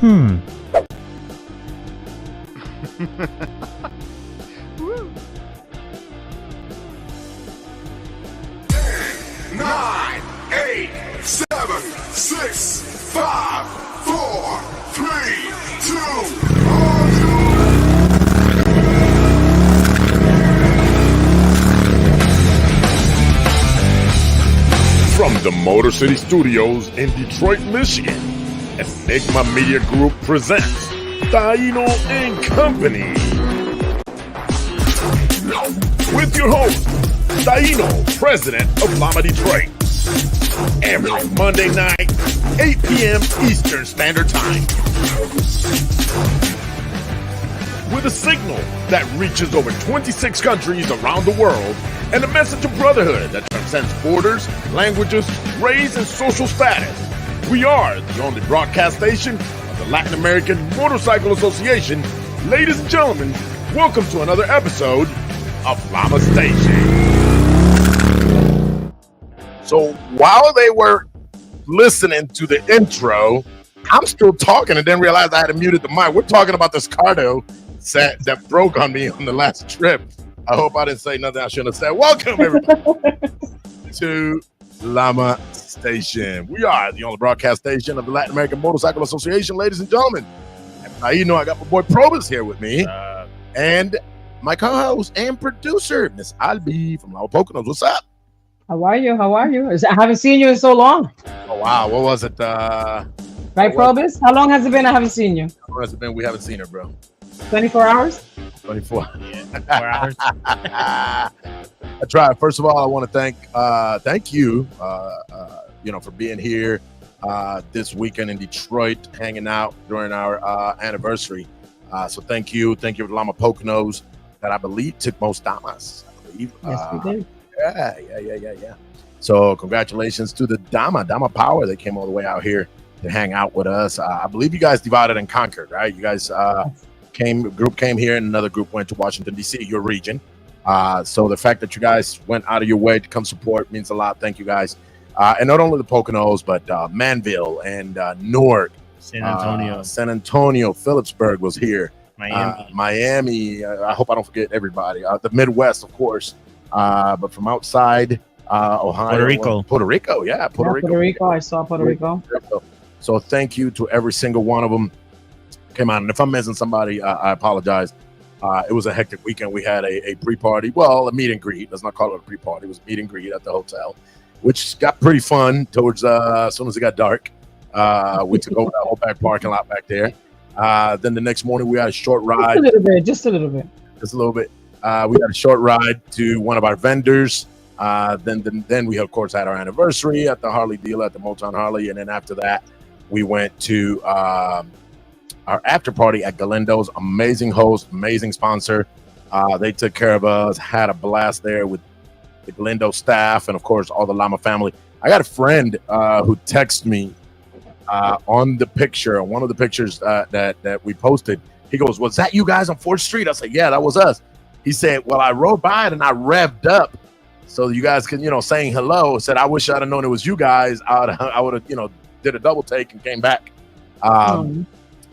Nine, 8, 7, 6, 5, 4, 3, 2, from the Motor City Studios in Detroit, Michigan, Enigma Media Group presents Taino and Company. With your host, Taino, president of Lama Detroit. Every Monday night, 8 p.m. Eastern Standard Time. With a signal that reaches over 26 countries around the world and a message of brotherhood that transcends borders, languages, race, and social status. We are the only broadcast station of the Latin American Motorcycle Association. Ladies and gentlemen, welcome to another episode of Lama Station. So while they were listening to the intro, I'm still talking and then realized I had muted the mic. We're talking about this cardo set that broke on me on the last trip. I hope I didn't say nothing I shouldn't have said. Welcome, everybody, to Lama Station. We are the only broadcast station of the Latin American Motorcycle Association, ladies and gentlemen. And you know I got my boy Probus here with me, and my co-host and producer, Miss Albi from Lama Poconos. What's up? How are you? I haven't seen you in so long. Oh, wow. What was it? Right, Probus? How long has it been I haven't seen you? How long has it been? We haven't seen her, bro. 24 hours? 24. Yeah, 4 hours. I tried. First of all, I want to thank you, for being here this weekend in Detroit, hanging out during our anniversary. So thank you to Lama Poconos that I believe took most damas. Yes, we did. Yeah. So congratulations to the Dama Power. They came all the way out here to hang out with us. I believe you guys divided and conquered, right? You guys group came here and another group went to Washington, D.C., your region. So the fact that you guys went out of your way to come support means a lot. Thank you guys. And not only the Poconos, but Manville and Newark. San Antonio. Phillipsburg was here. Miami. I hope I don't forget everybody. The Midwest, of course. But from outside Ohio. Puerto Rico. Yeah, Puerto Rico. I saw Puerto Rico. So thank you to every single one of them. Came out. And if I'm missing somebody, I apologize. It was a hectic weekend. We had a pre-party. Well, a meet and greet. Let's not call it a pre-party. It was a meet and greet at the hotel, which got pretty fun towards as soon as it got dark. We took over that whole back parking lot back there. Then the next morning, we had a short ride. Just a little bit. We had a short ride to one of our vendors. Then we, of course, had our anniversary at the Harley dealer at the Motown Harley. And then after that, we went to our after party at Galindo's. Amazing host, amazing sponsor. They took care of us, had a blast there with the Galindo staff and, of course, all the Lama family. I got a friend who texted me on the picture, on one of the pictures that we posted. He goes, "Was that you guys on 4th Street?" I said, "Yeah, that was us." He said, "Well, I rode by it and I revved up so you guys can, saying hello." Said, "I wish I'd have known it was you guys. I would have, did a double take and came back."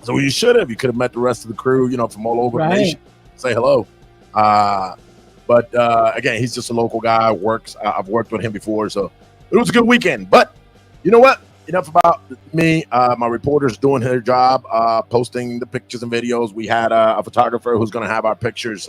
So you should have. You could have met the rest of the crew, from all over the nation. Say hello. But again, he's just a local guy. I've worked with him before, so it was a good weekend. But you know what? Enough about me. My reporter's doing her job, posting the pictures and videos. We had a photographer who's going to have our pictures.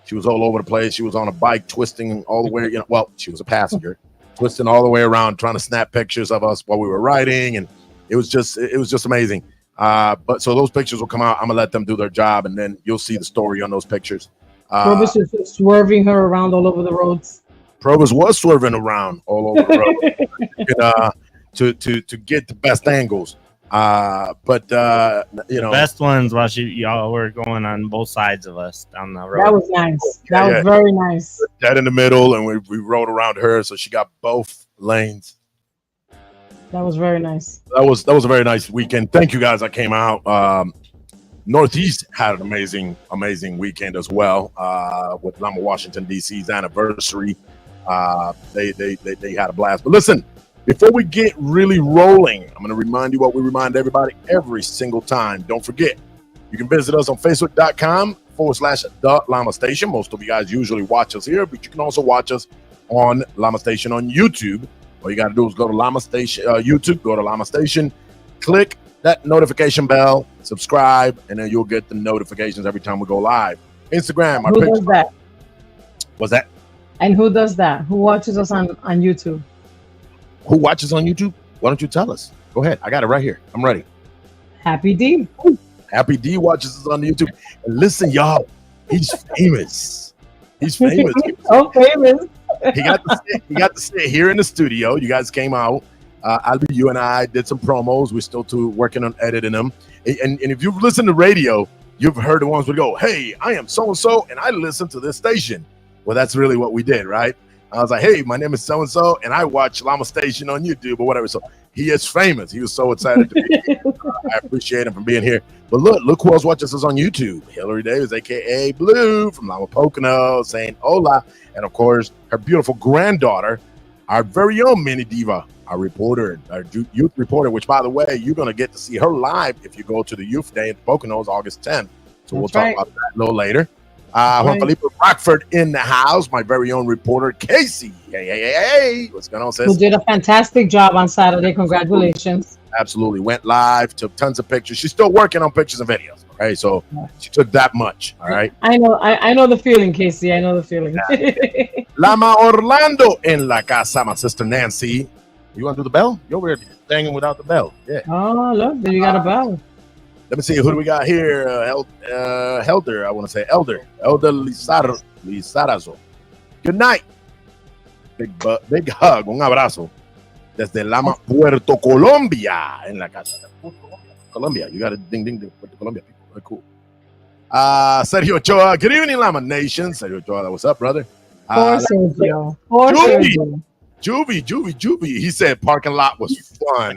She was all over the place. She was on a bike, twisting all the way. She was a passenger, twisting all the way around, trying to snap pictures of us while we were riding, and it was just amazing. But so those pictures will come out. I'm gonna let them do their job, and then you'll see the story on those pictures. Probus is swerving her around all over the roads. Probus was swerving around all over the road to get the best angles. But the best ones while y'all were going on both sides of us down the road. That was nice. That was very nice. Dead in the middle, and we rode around her, so she got both lanes. That was very nice. That was a very nice weekend. Thank you guys that came out. Northeast had an amazing weekend as well with Lama Washington DC's anniversary. They had a blast. But listen, Before we get really rolling, I'm going to remind you what we remind everybody every single time. Don't forget, you can visit us on Facebook.com/The Lama Station. Most of you guys usually watch us here, but you can also watch us on Lama Station on YouTube. All you got to do is go to Lama Station, YouTube, go to Lama Station, click that notification bell, subscribe, and then you'll get the notifications every time we go live. Instagram, Who does that? What's that? And who does that? Who watches us on YouTube? Who watches on YouTube? Why don't you tell us? Go ahead. I got it right here. I'm ready. Happy D. Happy D watches us on YouTube. And listen, y'all, he's famous. He's famous. So famous. He got to sit here in the studio. You guys came out. Albie, you and I did some promos. We're still working on editing them. And if you've listened to radio, you've heard the ones who go, hey, I am so-and-so, and I listen to this station. Well, that's really what we did, right? I was like, hey, my name is so-and-so, and I watch Lama Station on YouTube or whatever. So he is famous. He was so excited to be here. I appreciate him for being here. But look who else watches us on YouTube. Hillary Davis, a.k.a. Blue from Lama Pocono, saying hola. And, of course, her beautiful granddaughter, our very own mini diva, our reporter, our youth reporter, which, by the way, you're going to get to see her live if you go to the Youth Day at the Poconos August 10th. So we'll talk about that a little later. Juan Felipe Rockford in the house, my very own reporter, Casey. Hey. What's going on, sis? Who did a fantastic job on Saturday. Congratulations. Absolutely. Went live, took tons of pictures. She's still working on pictures and videos. Okay, so she took that much. All right. I know the feeling, Casey. I know the feeling. Yeah. Lama Orlando in la casa, my sister Nancy. You want to do the bell? You're over here dangling without the bell. Yeah. Oh, look, you got a bell. Let me see, who do we got here? Elder, I want to say Elder Lizarazo. Good night. Big hug, un abrazo. Desde Lama, Puerto Colombia. En la casa. Colombia. You got a ding, Puerto Colombia people. Very cool. Sergio Ochoa. Good evening, Lama Nation. Sergio Ochoa, what's up, brother? Poor Sergio. Poor Sergio. Juvie. He said parking lot was fun.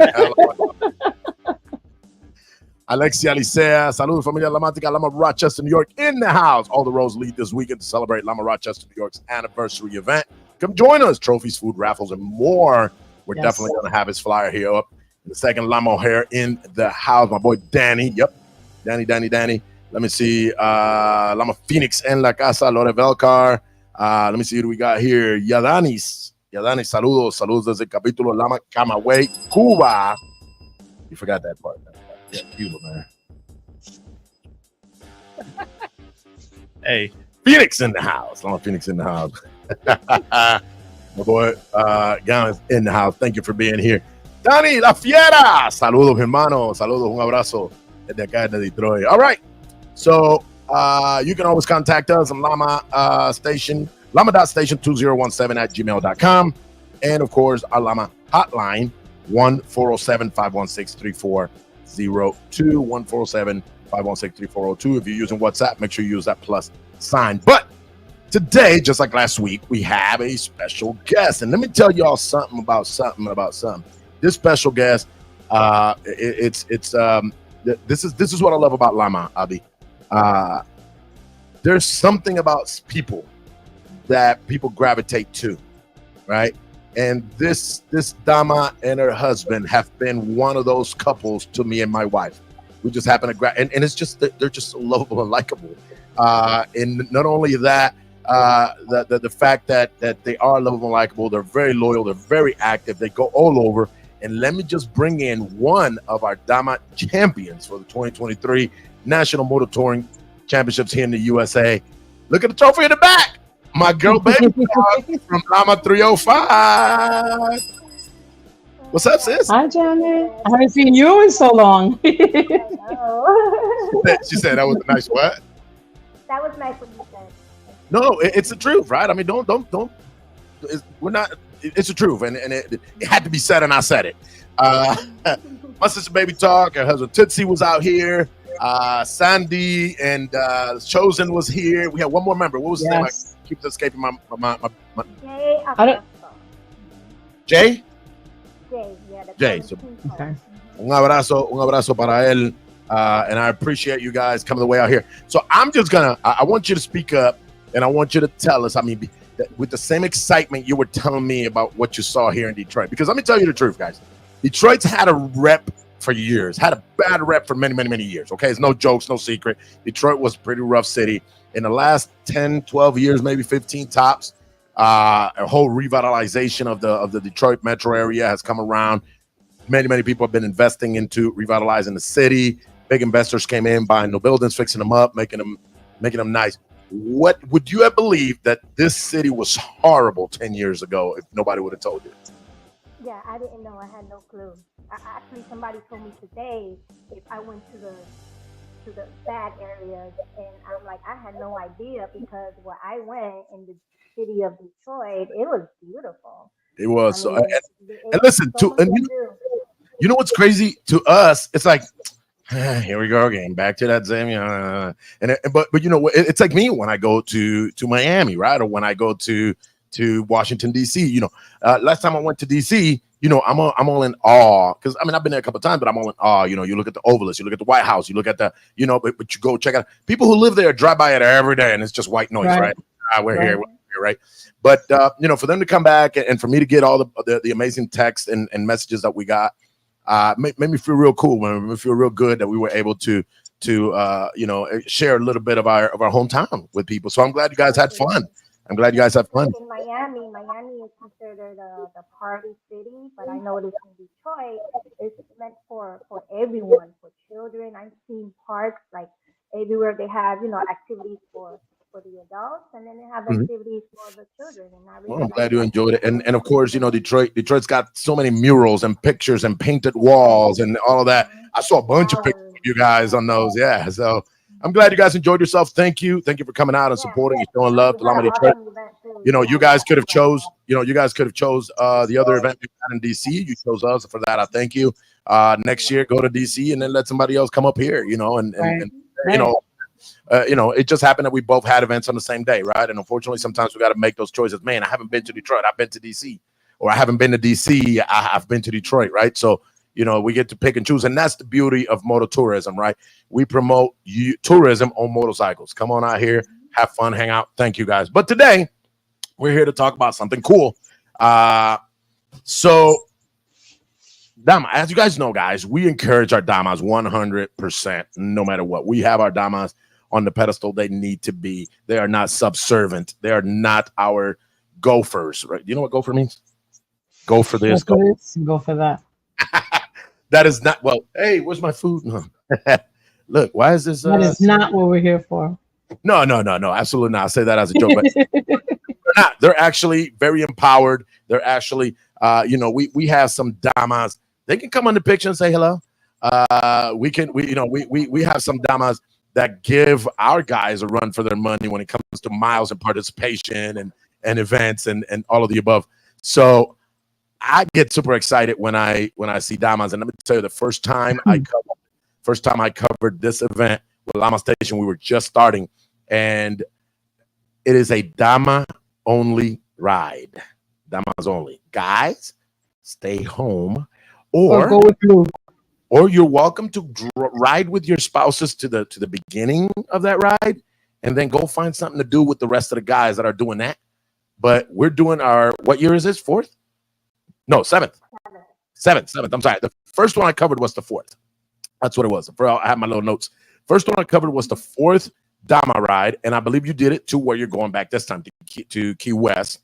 Alexia Licea, saludos familia Lamática, Lama Rochester, New York in the house. All the roads lead this weekend to celebrate Lama Rochester, New York's anniversary event. Come join us. Trophies, food, raffles, and more. We're definitely going to have his flyer here up. In the second, Lama O'Hare in the house. My boy Danny. Yep. Danny. Let me see. Lama Phoenix en la casa. Lore Velcar. Let me see who we got here. Yadanis, saludos desde el capítulo Lama Camagüey, Cuba. You forgot that part. Yeah, Cuba, man. Hey, Phoenix in the house. Lama Phoenix in the house. My boy Gans in the house. Thank you for being here. Dani La Fiera. Saludos, hermano. Saludos, un abrazo desde acá de Detroit. All right. So you can always contact us on Lama Station, lama.station2017@gmail.com. And of course, our Lama hotline, 1-407-516-3402. 1-407-516-3402. If you're using WhatsApp, make sure you use that plus sign. But today, just like last week, we have a special guest. And let me tell y'all something about something. This special guest, this is what I love about Lama, Abi. There's something about people that people gravitate to, right? And this dama and her husband have been one of those couples to me and my wife. We just happen to and it's just they're just so lovable and likable. And not only that, the fact that they are lovable and likable, they're very loyal, they're very active, they go all over. And let me just bring in one of our Dama champions for the 2023 National Motor Touring Championships here in the USA. Look at the trophy in the back. My girl, baby, from Lama 305. What's up, sis? Hi, Janet. I haven't seen you in so long. She said that was a nice what? That was nice what you said. No, it's the truth, right? I mean, don't. We're not. It's the truth, and it had to be said, and I said it. My sister Baby Talk, her husband Tootsie was out here. Sandy and Chosen was here. We had one more member. What was his name? I keep escaping my Jay. Jay. So, Okay. Un abrazo para él. And I appreciate you guys coming the way out here. So I'm just I want you to speak up, and I want you to tell us. I mean, with the same excitement you were telling me about what you saw here in Detroit. Because let me tell you the truth, guys. Detroit's had a rep for years, had a bad rep for many, many, many years. Okay, it's no jokes, no secret. Detroit was a pretty rough city. In the last 10, 12 years, maybe 15 tops, a whole revitalization of the Detroit metro area has come around. Many, many people have been investing into revitalizing the city. Big investors came in, buying new buildings, fixing them up, making them nice. What would you have believed that this city was horrible 10 years ago if nobody would have told you? Yeah, I didn't know. I had no clue. Actually, somebody told me today if I went to the bad areas, and I'm like, I had no idea because where I went in the city of Detroit, it was beautiful. It was. I So, mean, and listen, so much to do. you know what's crazy to us? It's like, here we go again, back to that same. But you know, it's like me when I go to Miami, right, or when I go to Washington D.C. You know, last time I went to D.C., you know, I'm all in awe because I mean I've been there a couple of times, but I'm all in awe. You know, you look at the Ovalist, you look at the White House, you look at the, you know, but you go check out people who live there, drive by it every day, and it's just white noise, right? We're here, right? But you know, for them to come back and for me to get all the amazing texts and messages that we got, made me feel real cool. Made me feel real good that we were able to you know, share a little bit of our hometown with people. So I'm glad you guys had fun. I'm glad you guys have fun. In Miami is considered the party city, but I noticed in Detroit, it's meant for everyone, for children. I've seen parks like everywhere they have, you know, activities for the adults, and then they have activities for the children. And I really I'm glad you enjoyed it. And of course, you know, Detroit's got so many murals and pictures and painted walls and all of that. I saw a bunch of pictures of you guys on those. Yeah. So I'm glad you guys enjoyed yourself. Thank you for coming out and supporting and showing love to Lama Detroit. You know, you guys could have chose the other event we had in DC. You chose us. For that, I thank you. Next year, go to DC and then let somebody else come up here, you know, and you know, it just happened that we both had events on the same day, right? And unfortunately, sometimes we got to make those choices. Man, I haven't been to Detroit. I've been to DC. Or I haven't been to DC. I've been to Detroit, right? So, you know, we get to pick and choose. And that's the beauty of motor tourism, right? We promote tourism on motorcycles. Come on out here, have fun, hang out. Thank you, guys. But today, we're here to talk about something cool. So, Dama, as you guys know, guys, we encourage our Damas 100%, no matter what. We have our Damas on the pedestal they need to be. They are not subservient. They are not our gophers, right? You know what gopher means? Go for this. Go for that. That is not, well, hey, where's my food? No. Look, why is this? That is not what we're here for. No, absolutely not. I say that as a joke, but they're not. They're actually very empowered. They're actually, you know, we have some Damas. They can come on the picture and say hello. We have some Damas that give our guys a run for their money when it comes to miles and participation and events and all of the above. So I get super excited when I see Damas. And let me tell you, the first time I covered this event with Lama Station, we were just starting, and it is a Dama only ride. Damas only. Guys, stay home or go with Luke. Or you're welcome to ride with your spouses to the beginning of that ride, and then go find something to do with the rest of the guys that are doing that. But we're doing our, what year is this? Fourth? No, seventh. Seventh. I'm sorry. The first one I covered was the fourth. That's what it was. I have my little notes. First one I covered was the fourth Dama ride, and I believe you did it to where you're going back this time to Key West.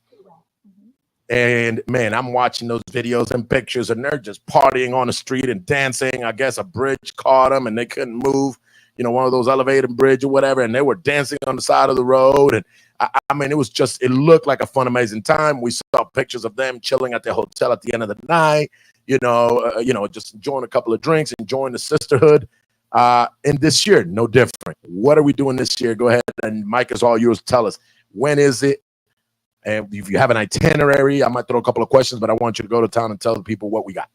And man, I'm watching those videos and pictures, and they're just partying on the street and dancing. I guess a bridge caught them and they couldn't move, you know, one of those elevated bridge or whatever. And they were dancing on the side of the road. And I mean, it looked like a fun, amazing time. We saw pictures of them chilling at their hotel at the end of the night, you know, just enjoying a couple of drinks, enjoying the sisterhood. And this year, no different. What are we doing this year? Go ahead, and Mike, is all yours. Tell us, when is it? And if you have an itinerary, I might throw a couple of questions, but I want you to go to town and tell the people what we got.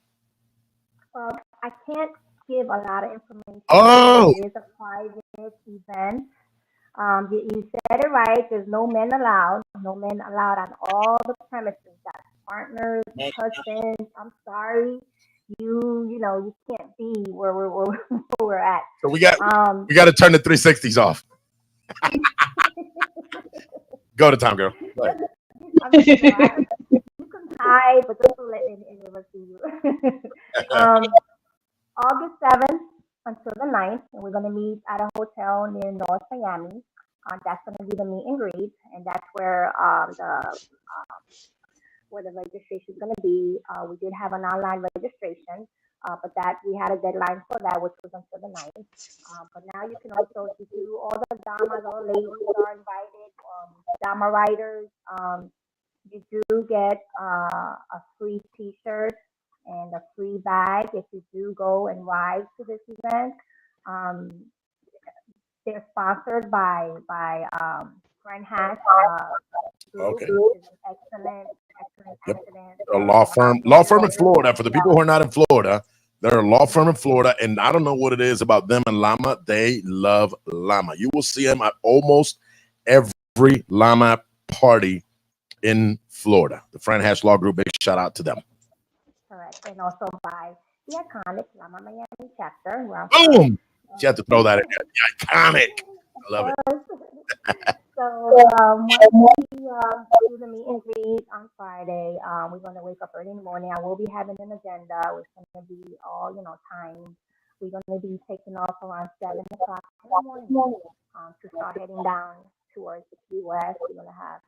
I can't give a lot of information. Oh, it is a private event. You said it right. There's no men allowed. No men allowed on all the premises. That's partners, husbands. I'm sorry, you can't be where we're at. So we got to turn the 360s off. Go to town, girl. Go ahead. You can hide, but just let it never see you. um, August 7th until the 9th, and we're going to meet at a hotel near North Miami. That's going to be the meet and greet, and that's where the registration is going to be. We did have an online registration, but that we had a deadline for that, which was until the 9th. But now you can also, if you do all the damas, all the ladies are invited, dama riders. You do get a free T-shirt and a free bag if you do go and ride to this event. Um, they're sponsored by Friend Hash Group, Okay. which is an Yep. excellent A law firm in Florida. For the people who are not in Florida, they're a law firm in Florida, and I don't know what it is about them and Lama. They love Lama. You will see them at almost every Lama party in Florida. The Friend Hash Law Group, big shout out to them. Correct, and also by the iconic Lama Miami chapter. Boom! You have to throw that in there. The iconic. I love it. So once we do the meet and greet on Friday, we're going to wake up early in the morning. I will be having an agenda. It's going to be all, time. We're going to be taking off around 7 o'clock in the morning to start heading down towards the Key West. We're going to have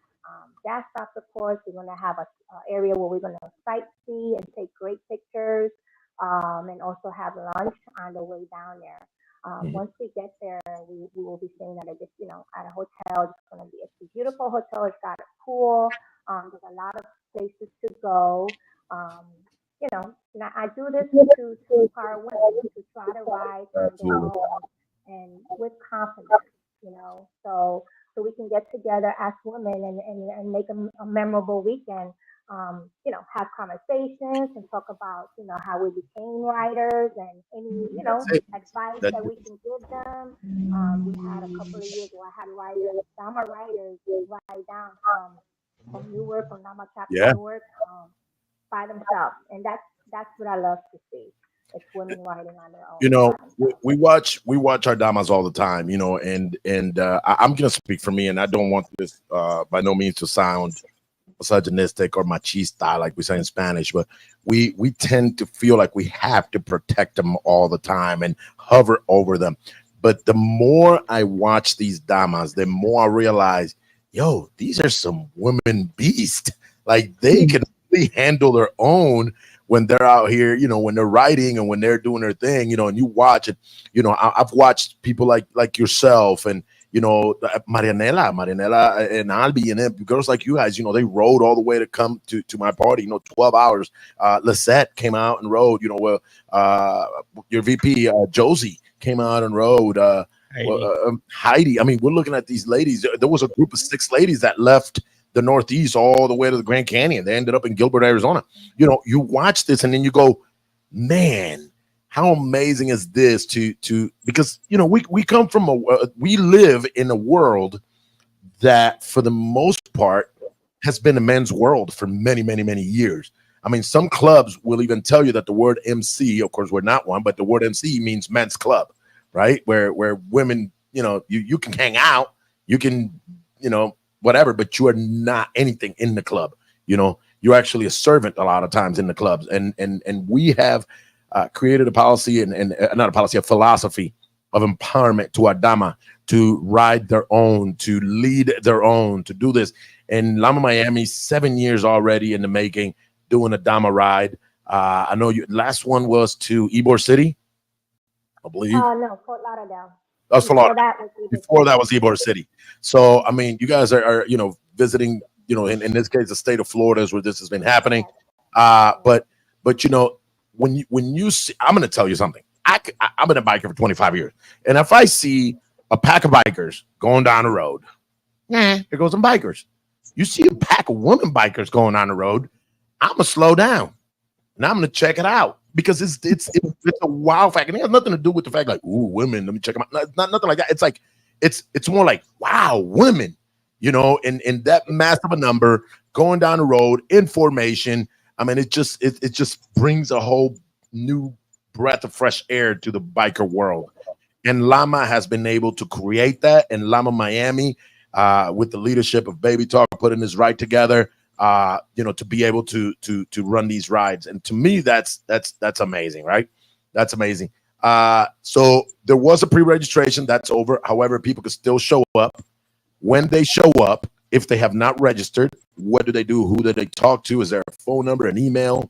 gas stops, of course. We're going to have a area where we're going to sightsee and take great pictures, and also have lunch on the way down there. Once we get there, we will be staying at at a hotel. It's going to be a beautiful hotel. It's got a pool. There's a lot of places to go. And I do this to empower women to try to ride on their own and with confidence. So we can get together as women and make a memorable weekend. Have conversations and talk about, how we became writers and any, advice that we can give them. We had a couple of years where I had Dama writers ride down from Newark, from Lama Chapter Newark, by themselves. And that's what I love to see. It's women riding on their own. We watch our damas all the time, and I'm gonna speak for me, and I don't want this by no means to sound misogynistic or machista, like we say in Spanish, but we tend to feel like we have to protect them all the time and hover over them. But the more I watch these damas, the more I realize, these are some women beasts. Like they can really handle their own when they're out here, when they're riding and when they're doing their thing, and you watch it. I've watched people like yourself and Marianela and Albi and them, girls like you guys, they rode all the way to come to my party, 12 hours. Lisette came out and rode, your VP, Josie came out and rode, Heidi. I mean, we're looking at these ladies. There was a group of 6 ladies that left the Northeast all the way to the Grand Canyon. They ended up in Gilbert, Arizona. You watch this and then you go, man, how amazing is this because we come from we live in a world that for the most part has been a men's world for many, many, many years. I mean, some clubs will even tell you that the word MC, of course, we're not one, but the word MC means men's club, right? Where women, you can hang out, you can, whatever, but you are not anything in the club. You're actually a servant a lot of times in the clubs, and we have created a policy and not a policy, a philosophy of empowerment to our dama to ride their own, to lead their own, to do this. And Lama Miami, 7 years already in the making, doing a dama ride. I know you. Last one was to Ybor City, I believe. No, Fort Lauderdale. That was Fort Lauderdale. Before that was Ybor City. So I mean, you guys are visiting. In this case, the state of Florida is where this has been happening. But when you see, I'm going to tell you something. I've been a biker for 25 years, and if I see a pack of bikers going down the road, here goes some bikers. You see a pack of women bikers going on the road, I'm gonna slow down and I'm gonna check it out because it's a wow fact, and it has nothing to do with the fact like, ooh, women, let me check them out. Not nothing like that. It's like it's more like, wow, women, and that massive a number going down the road in formation. I mean, it just brings a whole new breath of fresh air to the biker world. And Lama has been able to create that. And Lama Miami, with the leadership of Baby Talk, putting this right together. to be able to run these rides. And to me, that's amazing, right? That's amazing. So there was a pre-registration that's over. However, people can still show up. When they show up, if they have not registered, what do they do? Who do they talk to? Is there a phone number, an email?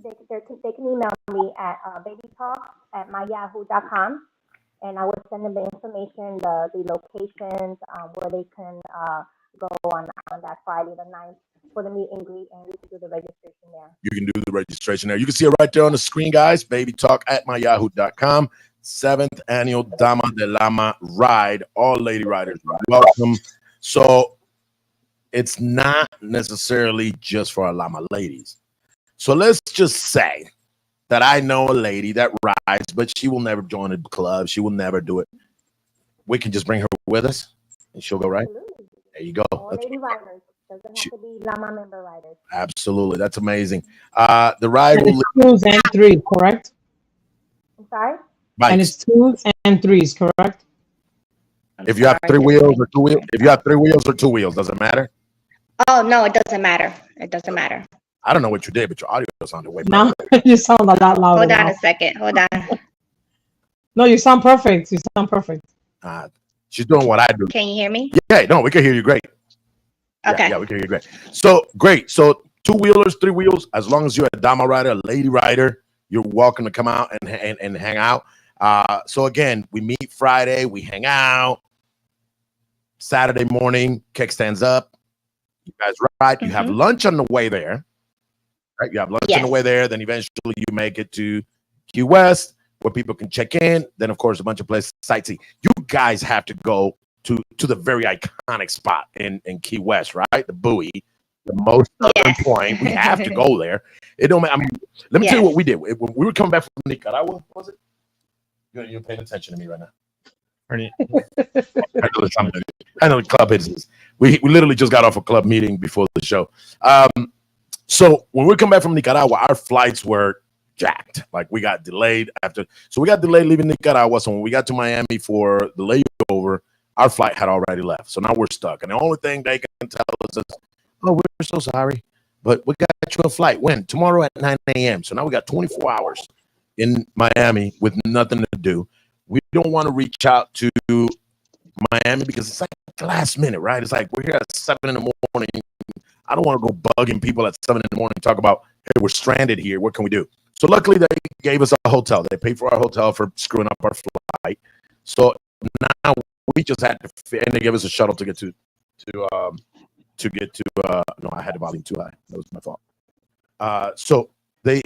They can email me at babytalk@myyahoo.com, and I will send them the information, the locations, where they can go on that Friday the 9th for the meet and greet, and we can do the registration there. You can do the registration there. You can see it right there on the screen, guys. Babytalk@myyahoo.com. 7th annual Dama de Lama ride. All lady riders are welcome. So it's not necessarily just for our Lama ladies. So let's just say that I know a lady that rides, but she will never join a club. She will never do it. We can just bring her with us, and she'll go right. Absolutely. There you go. All lady riders. Doesn't have to be Lama member riders. Absolutely. That's amazing. The ride will twos and threes, correct? I'm sorry? bikes. And it's twos and threes, correct? If you have three wheels or two wheels, if you have 3 wheels or 2 wheels, does it matter? Oh, no, it doesn't matter. It doesn't matter. I don't know what you did, but your audio sounded way Now better. you sound a lot louder. Hold on now. a second. Hold on. No, you sound perfect. You sound perfect. She's doing what I do. Can you hear me? Yeah, no, we can hear you great. Okay. Yeah, we can hear you great. So great. So 2-wheelers, 3 wheels, as long as you're a Dama rider, a lady rider, you're welcome to come out and hang out. So again, we meet Friday, we hang out. Saturday morning, kick stands up. You guys ride. You have lunch on the way there. Right? You have lunch on the way there. Then eventually you make it to Key West, where people can check in. Then, of course, a bunch of places sightsee. You guys have to go to the very iconic spot in Key West, right? The buoy, the most southern point. We have to go there. It don't matter. I mean, let me tell you what we did. When we were coming back from Nicaragua, was it? You're paying attention to me right now. I know the club is. We literally just got off a club meeting before the show. So when we come back from Nicaragua, our flights were jacked. Like we got delayed after. So we got delayed leaving Nicaragua. So when we got to Miami for the layover, our flight had already left. So now we're stuck. And the only thing they can tell us is, oh, we're so sorry, but we got you a flight. When? Tomorrow at 9 a.m. So now we got 24 hours in Miami with nothing to do. We don't want to reach out to Miami because it's like the last minute, right? It's like we're here at 7 in the morning. I don't want to go bugging people at 7 in the morning, talk about, hey, we're stranded here. What can we do? So luckily they gave us a hotel. They paid for our hotel for screwing up our flight. So now we just had to, and they gave us a shuttle to get no, I had the volume too high. That was my fault. So they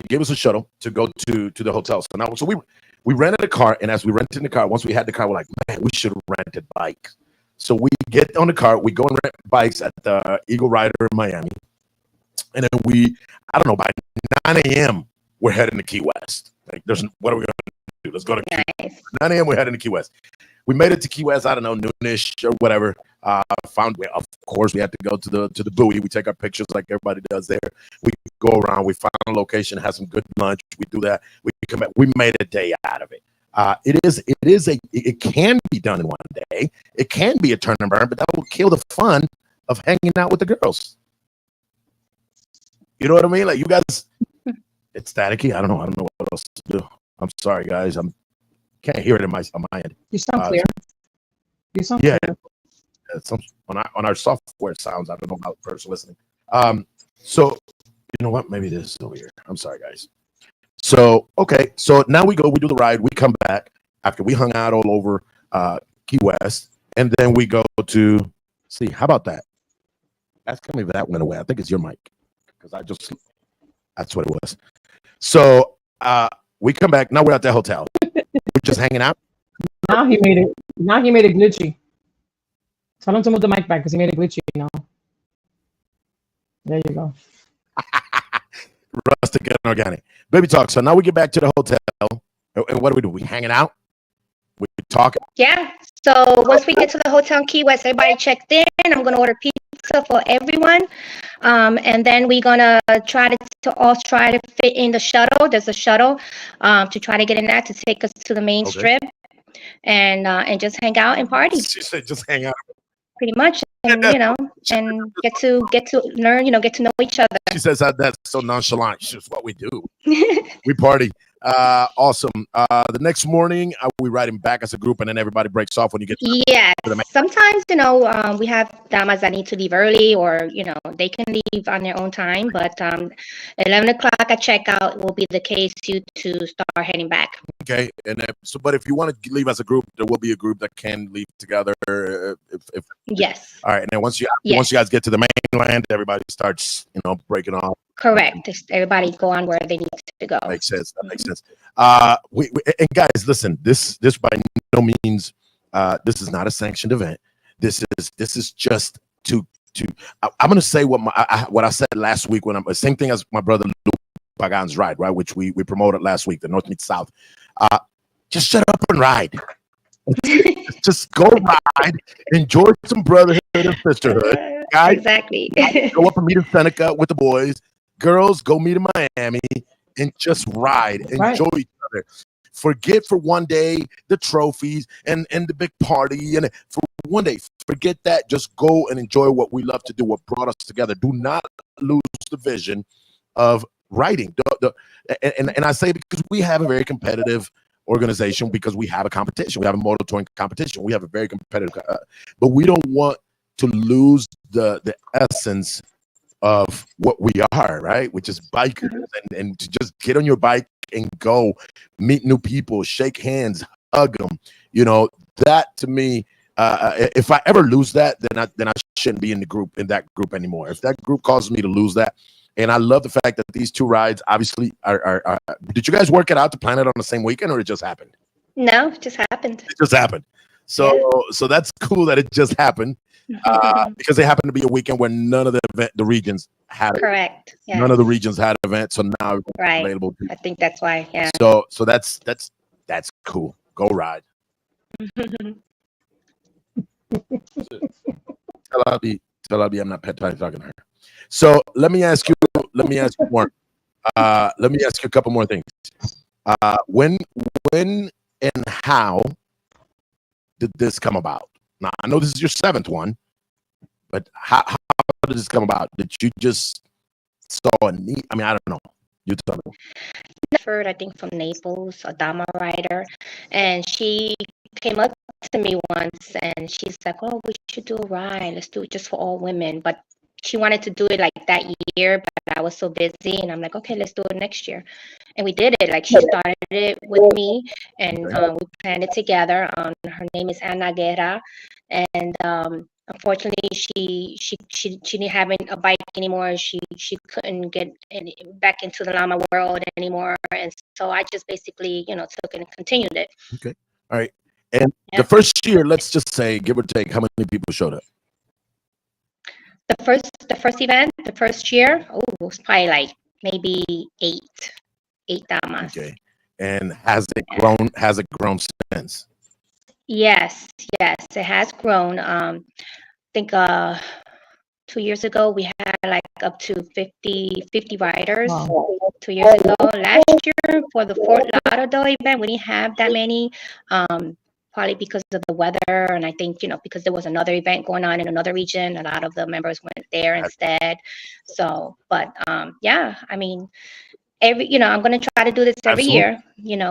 gave us a shuttle to go to the hotel. So now, so we rented a car, and as we rented the car, once we had the car, we're like, man, we should have rented bikes. So we get on the car, we go and rent bikes at the Eagle Rider in Miami. And then I don't know, by 9 a.m., we're heading to Key West. Like, what are we going to do? Let's go to Key West. 9 a.m., we're heading to Key West. We made it to Key West, I don't know, noonish or whatever. Of course, we had to go to the buoy. We take our pictures like everybody does there. We go around, we find a location, have some good lunch. We do that. We come back. We made a day out of it. It can be done in one day. It can be a turn and burn, but that will kill the fun of hanging out with the girls. You know what I mean? Like, you guys, it's staticky. I don't know what else to do. I'm sorry, guys. Can't hear it on my end. You sound clear. You sound clear. On our software sounds. I don't know about the person listening. So you know what? Maybe this is over here. I'm sorry, guys. So okay. So now we do the ride. We come back after we hung out all over Key West, and then we go to see. How about that? That's coming. That went away. I think it's your mic because that's what it was. So we come back. Now we're at the hotel. We're just hanging out. Now he made it glitchy. Tell him to move the mic back because he made it glitchy now. There you go. Rustic and organic. Baby talk. So now we get back to the hotel. And what do? We hanging out? We talking? Yeah. So once we get to the hotel in Key West, everybody checked in. I'm going to order pizza for everyone. And then we're going to try to fit in the shuttle. There's a shuttle to try to get in that to take us to the main strip and just hang out and party. She said just hang out. Pretty much. And, and get to learn, get to know each other. She says that's so nonchalant. It's just what we do. We party. Awesome. The next morning, are we riding back as a group, and then everybody breaks off when you get to Yes. the Sometimes, we have damas that need to leave early, or, they can leave on their own time. But 11 o'clock at checkout will be the case to start heading back. Okay. And then, but if you want to leave as a group, there will be a group that can leave together. Yes. All right. And then once you guys get to the mainland, everybody starts, breaking off. Correct. Just everybody go on where they need to go. Makes sense. That makes sense. And guys, listen. This by no means. This is not a sanctioned event. This is just to. I'm going to say what I said last week when same thing as my brother Lou Pagan's ride, right? Which we promoted last week, the North meets South. Just shut up and ride. Just go ride. Enjoy some brotherhood and sisterhood. Guys, exactly. Go up and meet in Seneca with the boys. Girls, go meet in Miami and just ride. Enjoy each other. Forget for one day the trophies and the big party. And for one day, forget that. Just go and enjoy what we love to do, what brought us together. Do not lose the vision of riding. And I say because we have a very competitive organization, because we have a competition. We have a motor touring competition. We have a very competitive, but we don't want to lose the essence of what we are, right? Which is bikers, and to just get on your bike and go meet new people, shake hands, hug them. That to me, if I ever lose that, then I shouldn't be in that group anymore. If that group causes me to lose that, and I love the fact that these two rides obviously are did you guys work it out to plan it on the same weekend, or it just happened? No, it just happened. It just happened. So that's cool that it just happened. Because it happened to be a weekend where none of the regions had it. Correct. Yeah. None of the regions had events, so now it's available. I think that's why. Yeah. So that's cool. Go ride. Tell Abby I'm not talking to her. So let me ask you more. Let me ask you a couple more things. When and how did this come about? Now, I know this is your 7th one, but how did this come about? Did you just saw a need? I mean, I don't know. You tell me. Heard, I think, from Naples, a Dama rider, and she came up to me once, and she's like, "Oh, we should do a ride. Let's do it just for all women." But she wanted to do it like that year, but I was so busy, and I'm like, "Okay, let's do it next year." And we did it. Like, she started it with me, and we planned it together. Her name is Ana Guerra, and unfortunately, she didn't have a bike anymore. She couldn't get back into the llama world anymore, and so I just basically, took it and continued it. Okay, all right. And the first year, let's just say, give or take, how many people showed up? The first event, the first year, it was probably like maybe eight damas. Okay, and has it grown? Has it grown since? Yes, it has grown. I think 2 years ago we had like up to 50 riders. Wow. 2 years ago. Last year for the Fort Lauderdale event, we didn't have that many. Probably because of the weather, and I think, because there was another event going on in another region, a lot of the members went there instead. So, but yeah, I mean, I'm going to try to do this every year,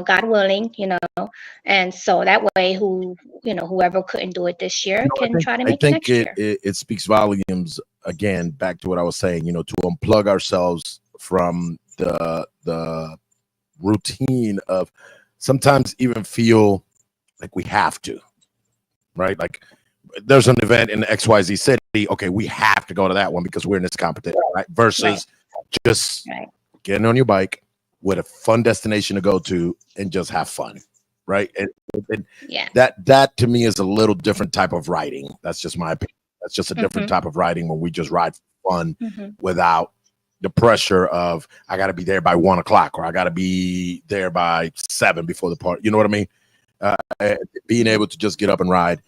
God willing, and so that way whoever couldn't do it this year can try to make it next year. It speaks volumes, again, back to what I was saying, to unplug ourselves from the routine of sometimes even feel like we have to, right? Like there's an event in the XYZ city. Okay, we have to go to that one because we're in this competition, right? Versus just getting on your bike with a fun destination to go to and just have fun, right? And that to me is a little different type of riding. That's just my opinion. That's just a different type of riding when we just ride for fun without the pressure of I got to be there by 1 o'clock or I got to be there by 7 before the party. You know what I mean? Being able to just get up and ride.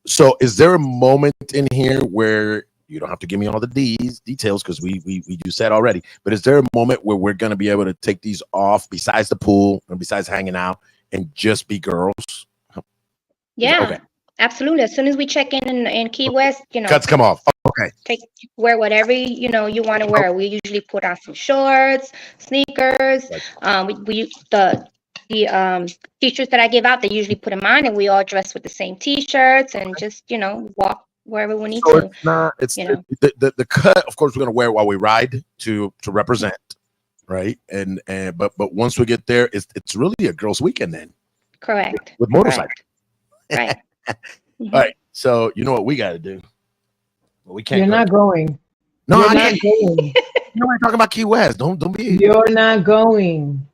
So is there a moment in here where you don't have to give me all the details because we do said already, but is there a moment where we're going to be able to take these off besides the pool and besides hanging out and just be girls? Yeah, Absolutely. As soon as we check in Key West, Cuts come off. Okay. wear whatever you want to wear. We usually put on some shorts, sneakers. The t-shirts that I give out, they usually put them on, and we all dress with the same t-shirts and just walk wherever we need So to. it's not. It's You know. the cut. Of course, we're gonna wear it while we ride to represent, right? And but once we get there, it's really a girls' weekend then Correct. with motorcycles. Right. All right. So you know what we got to do? Well, we can't. You're not going. No, You're I not can't. going. No, I'm talking about Key West. Don't be. You're not going.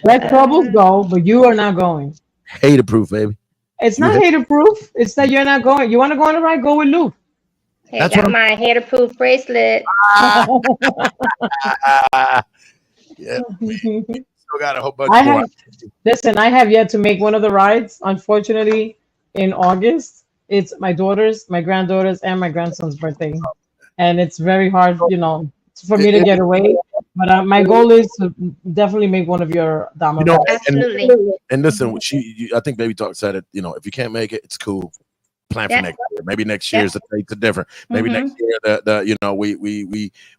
Let troubles go, but you are not going. Hater proof, baby. It's not hater proof. It's that you're not going. You want to go on the ride? Go with Lou. Hey, I got my hater-proof bracelet. Yeah. Still got a whole bunch I more. have, listen, I have yet to make one of the rides. Unfortunately, in August, it's my daughter's, my granddaughter's, and my grandson's birthday, and it's very hard, for me to get away. But my goal is to definitely make one of your Dama rides. Absolutely. And listen, I think Baby Talk said it. If you can't make it, it's cool. Plan for next year. Maybe next year is the dates are different. Maybe next year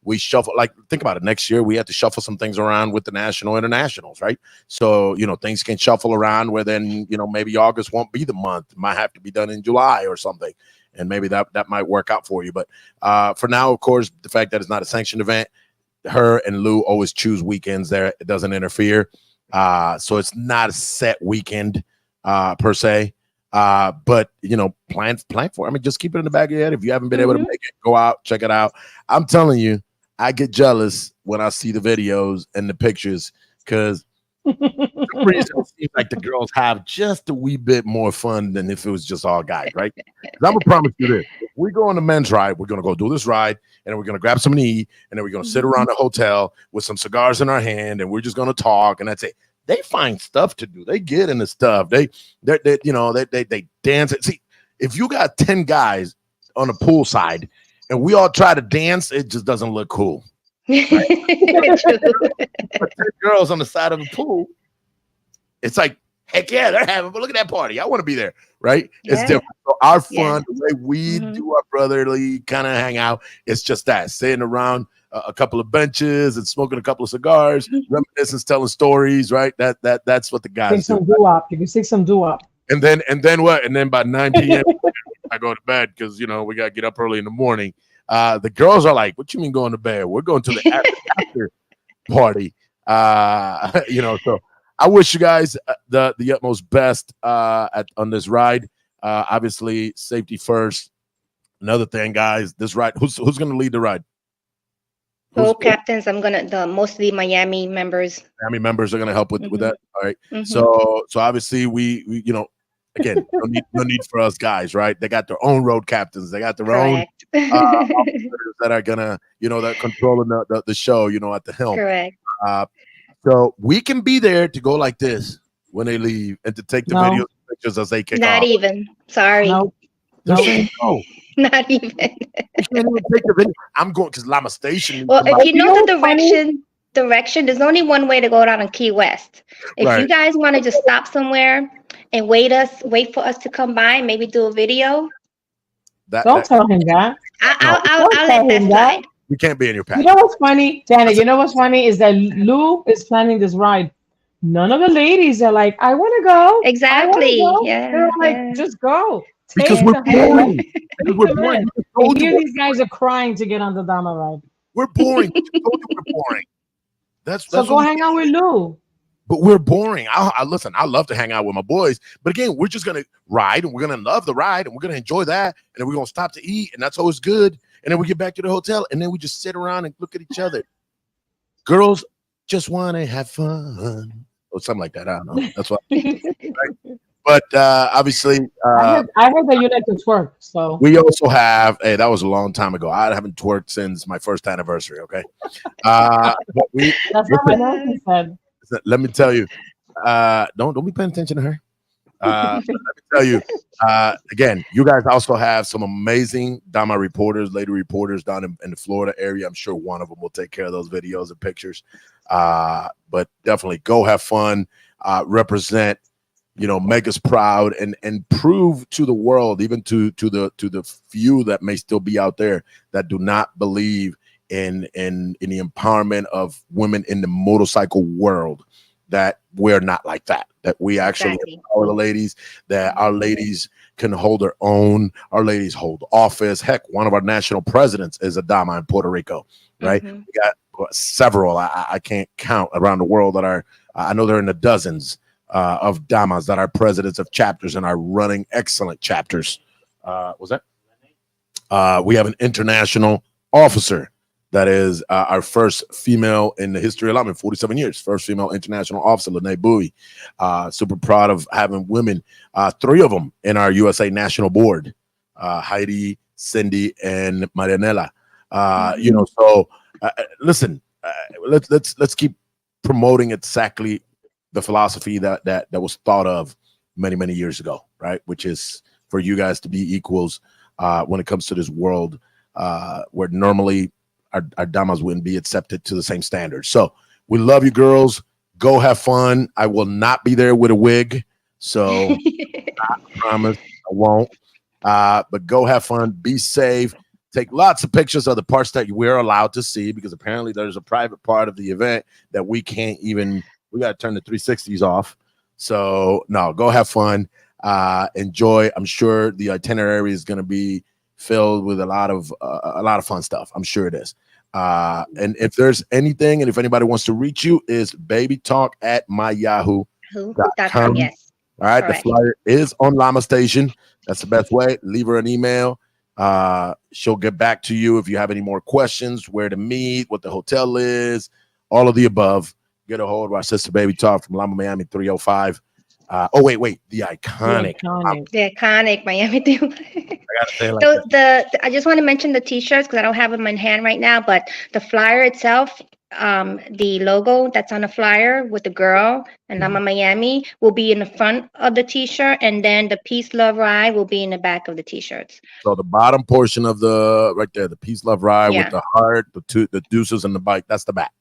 we shuffle. Like, think about it. Next year we have to shuffle some things around with the national internationals, right? So things can shuffle around where then maybe August won't be the month. It might have to be done in July or something, and maybe that might work out for you. But for now, of course, the fact that it's not a sanctioned event, her and Lou always choose weekends there. It doesn't interfere, so it's not a set weekend per se. But plan for it. I mean, just keep it in the back of your head. If you haven't been able to make it, go out, check it out. I'm telling you, I get jealous when I see the videos and the pictures because for some reason it seems like the girls have just a wee bit more fun than if it was just all guys, right? I'm gonna promise you this: if we go on the men's ride, we're gonna go do this ride, and then we're gonna grab something to eat, and then we're gonna sit around the hotel with some cigars in our hand, and we're just gonna talk, and that's it. They find stuff to do. They get into stuff. They dance. See, if you got 10 guys on the pool side and we all try to dance, it just doesn't look cool. Right? 10 girls on the side of the pool, it's like, heck yeah, they're having. But look at that party. I want to be there, right? It's different. So our fun, the way we do our brotherly kind of hang out, it's just that sitting around a couple of benches and smoking a couple of cigars, reminiscing, telling stories, right? That's what the guys do. You can sing some doo-wop. And then what? And then by 9 p.m. I go to bed because we gotta get up early in the morning. The girls are like, "What you mean going to bed? We're going to the after party." So I wish you guys the utmost best on this ride. Obviously, safety first. Another thing, guys, this ride. Who's gonna lead the ride? Co-captains, mostly Miami members. Miami members are going to help with that. All right. So obviously we again, no need for us guys, right? They got their own road captains. They got their own officers that are gonna, that controlling the show, at the helm. Correct. So we can be there to go like this when they leave and to take the videos and pictures as they kick off. Not even. Sorry. No. Not even. I'm going because Lama Station. Well, if you know the direction, there's only one way to go down on Key West. If you guys want to just stop somewhere and wait for us to come by, and maybe do a video. Don't tell him that. I'll let that slide. We can't be in your pack. You know what's funny, Janet? You know what's funny is that Lou is planning this ride. None of the ladies are like, I want to go. Exactly. Go. Yeah. They're like, just go. Because we're boring. We're boring. These guys are crying to get on the Dama ride. We're boring. We're boring. That's so go hang out with Lou. But we're boring. Listen, I love to hang out with my boys. But again, we're just gonna ride and we're gonna love the ride and we're gonna enjoy that. And then we're gonna stop to eat, and that's always good. And then we get back to the hotel and then we just sit around and look at each other. Girls just want to have fun. Or something like that. I don't know. That's what right? But obviously, I heard that you like to twerk. So we also have. Hey, that was a long time ago. I haven't twerked since my first anniversary. Okay, but that's what my husband said. Let me tell you. Don't be paying attention to her. Let me tell you. Again, you guys also have some amazing Dama reporters, lady reporters down in the Florida area. I'm sure one of them will take care of those videos and pictures. But definitely go have fun. Represent. make us proud and prove to the world, even to the few that may still be out there that do not believe in the empowerment of women in the motorcycle world, that we're not like that. That we actually Exactly. empower the ladies. That our ladies can hold their own. Our ladies hold office. Heck, one of our national presidents is a dama in Puerto Rico, right? Mhm. We got several. I can't count around the world that are. I know they're in the dozens of damas that are presidents of chapters and are running excellent chapters. Was that? We have an international officer that is our first female in the history of Lama, 47 years, first female international officer, Lene Bowie. Super proud of having women, three of them in our USA National Board, Heidi, Cindy, and Marianela. So listen, let's keep promoting exactly the philosophy that was thought of many years ago, right? Which is for you guys to be equals when it comes to this world where normally our damas wouldn't be accepted to the same standards. So we love you, girls. Go have fun. I will not be there with a wig, so I promise I won't. But go have fun. Be safe. Take lots of pictures of the parts that we're allowed to see, because apparently there's a private part of the event that we can't even. We got to turn the 360s off. So no, go have fun. Enjoy. I'm sure the itinerary is going to be filled with a lot of fun stuff. I'm sure it is. And if there's anything, and if anybody wants to reach you, is babytalk at myyahoo.com. Yes. All right. Correct. The flyer is on Lama Station. That's the best way. Leave her an email. She'll get back to you if you have any more questions, where to meet, what the hotel is, all of the above. Get a hold of our sister Baby Talk from Lama Miami 305. Wait, the iconic. The iconic Miami theme. I gotta say it like So that. I just want to mention the T-shirts because I don't have them in hand right now. But the flyer itself, the logo that's on the flyer with the girl and Lama Miami will be in the front of the T-shirt, and then the Peace Love Ride will be in the back of the T-shirts. So the bottom portion of the right there, the Peace Love Ride with Yeah. the heart, the deuces and the bike, that's the back.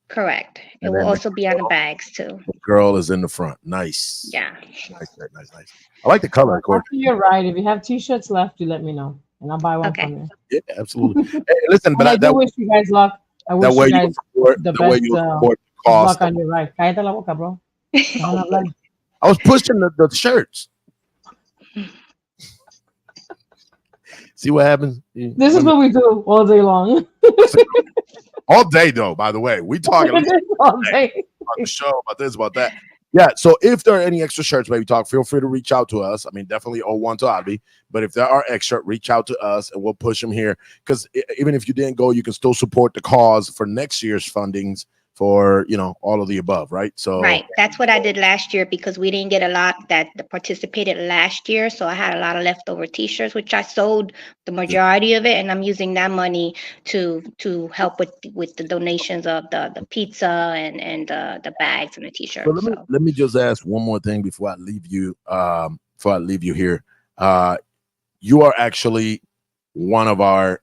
Correct. It And will then the also be on the bags too. girl is in the front. Nice. Yeah. Nice. I like the color, Court. After you're right. If you have t-shirts left, you let me know, and I'll buy one Okay. from you. Yeah, absolutely. Hey, listen, And I but do wish you guys luck. I that wish way you you guys support the that way best you support the luck cost. on your ride. Cállate la boca, bro. Déjame hablar. I was pushing the shirts. See what happens? This is what we do all day long. All day though, by the way. We talk at least all day. about the show, about this, about that. Yeah, so if there are any extra shirts, Baby Talk, feel free to reach out to us. I mean, definitely 01 to Albi. But if there are extra, reach out to us and we'll push them here. Because even if you didn't go, you can still support the cause for next year's fundings for, all of the above, right? So Right. That's what I did last year because we didn't get a lot that participated last year. So I had a lot of leftover T-shirts, which I sold the majority of it, and I'm using that money to help with the donations of the pizza and the bags and the T-shirts. So let me just ask one more thing before I leave you. Here, you are actually one of our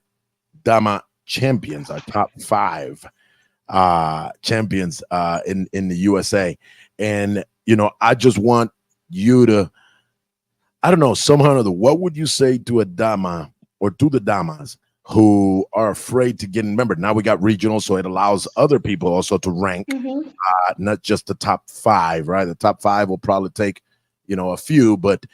Dama champions, our top 5 champions in the USA, and I just want you to, I don't know, somehow or other, what would you say to a Dama or to the Damas who are afraid to get in? Remember, now we got regional, so it allows other people also to rank. Mm-hmm. Not just the top 5, right? The top 5 will probably take, a few, but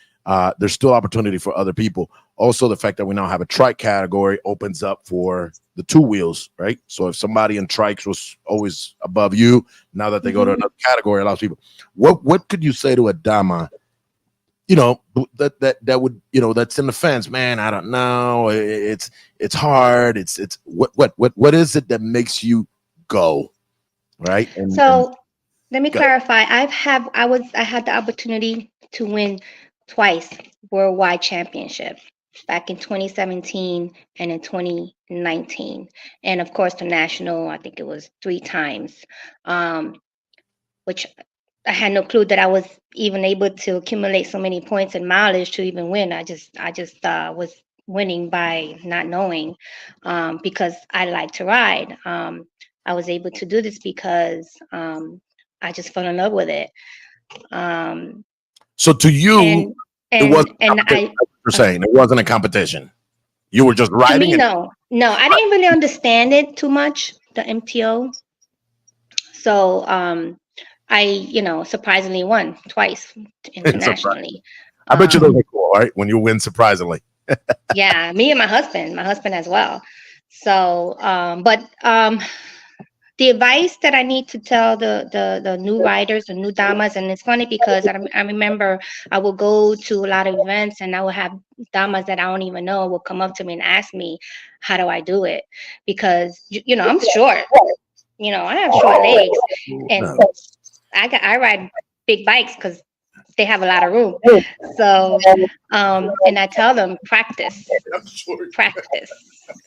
there's still opportunity for other people. Also, the fact that we now have a trike category opens up for the 2 wheels, right? So if somebody in trikes was always above you, now that they go to another category, allows people. What could you say to a Dama, that would, that's in the fence, man? I don't know. It's hard. It's what is it that makes you go? Right. So let me clarify. I had the opportunity to win twice worldwide championship back in 2017 and in 2019. And of course the national, I think it was 3 times, which I had no clue that I was even able to accumulate so many points and mileage to even win. I just was winning by not knowing, because I like to ride. I was able to do this because I just fell in love with it. So to you, And it wasn't a and competition, I like you're saying. It wasn't a competition. You were just to riding me, and no, I didn't really understand it too much, the MTO. So I, surprisingly won twice it's surprising. internationally. I bet you those Um, are cool, right? When you win surprisingly. yeah, me and my husband as well. So, the advice that I need to tell the new riders, the new damas, and it's funny because I remember I will go to a lot of events and I will have damas that I don't even know will come up to me and ask me, how do I do it? Because I'm short. I have short legs, and No. I ride big bikes because they have a lot of room. So, and I tell them practice,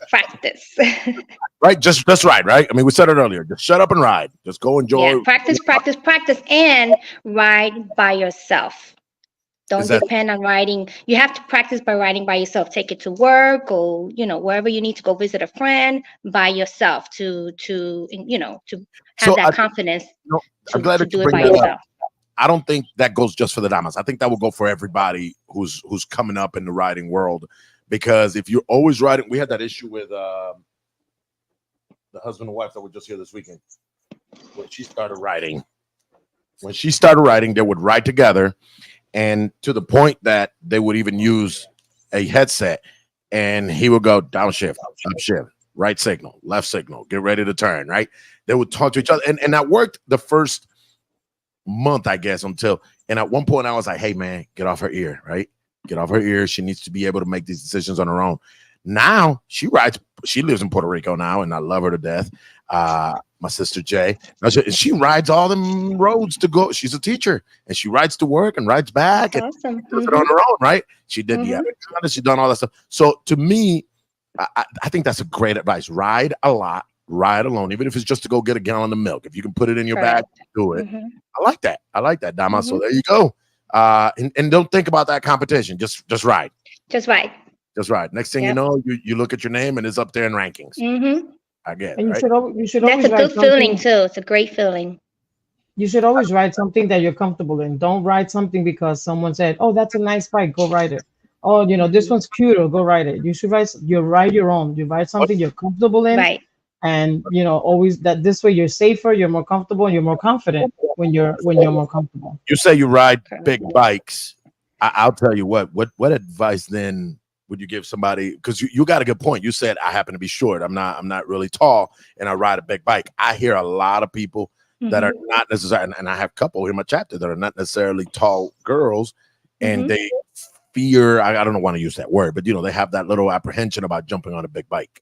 practice. Right? Just ride, right? I mean, we said it earlier. Just shut up and ride. Just go Yeah, enjoy. practice, and ride by yourself. Is Don't that depend on riding. You have to practice by riding by yourself. Take it to work, go, wherever you need to go visit a friend by yourself to have so? that confidence No, I'm to glad to that you do it bring by that up. yourself. I don't think that goes just for the damas. I think that will go for everybody who's coming up in the riding world. Because if you're always riding, we had that issue with the husband and wife that were just here this weekend. When she started riding, they would ride together, and to the point that they would even use a headset, and he would go downshift, upshift, right signal, left signal, get ready to turn. Right? They would talk to each other, and that worked the first month, I guess, and at one point I was like, hey man, get off her ear, right? Get off her ear. She needs to be able to make these decisions on her own. Now she lives in Puerto Rico now, and I love her to death. My sister Jay. Now she rides all them roads to go. She's a teacher, and she rides to work and rides back That's and awesome. does it on her own, right? She did the Mhm. avocados, she done all that stuff. So to me, I think that's a great advice. Ride a lot, ride alone, even if it's just to go get a gallon of milk. If you can put it in your bag, Correct. do it. Mhm. I like that. I like that, Dama. So Mhm. there you go. And don't think about that competition. Just ride. Just right. Just ride. Next thing you Yep. know, you look at your name and it's up there in rankings. Mhm. I get it, And right? you should That's always a write good feeling something. too. It's a great feeling. You should always write something that you're comfortable in. Don't write something because someone said, "Oh, that's a nice bike. Go ride it." Oh, this one's cute. Or go ride it. You should write your own. You write something you're comfortable in, Right. and always that this way you're safer, you're more comfortable, and you're more confident when you're more comfortable. You say you ride Correct. big bikes. I'll tell you what advice then would you give somebody? Because you got a good point. You said I happen to be short. I'm not really tall, and I ride a big bike. I hear a lot of people that are not necessarily, and I have a couple in my chapter that are not necessarily tall girls, and Mhm. they fear. I don't want to use that word, but they have that little apprehension about jumping on a big bike.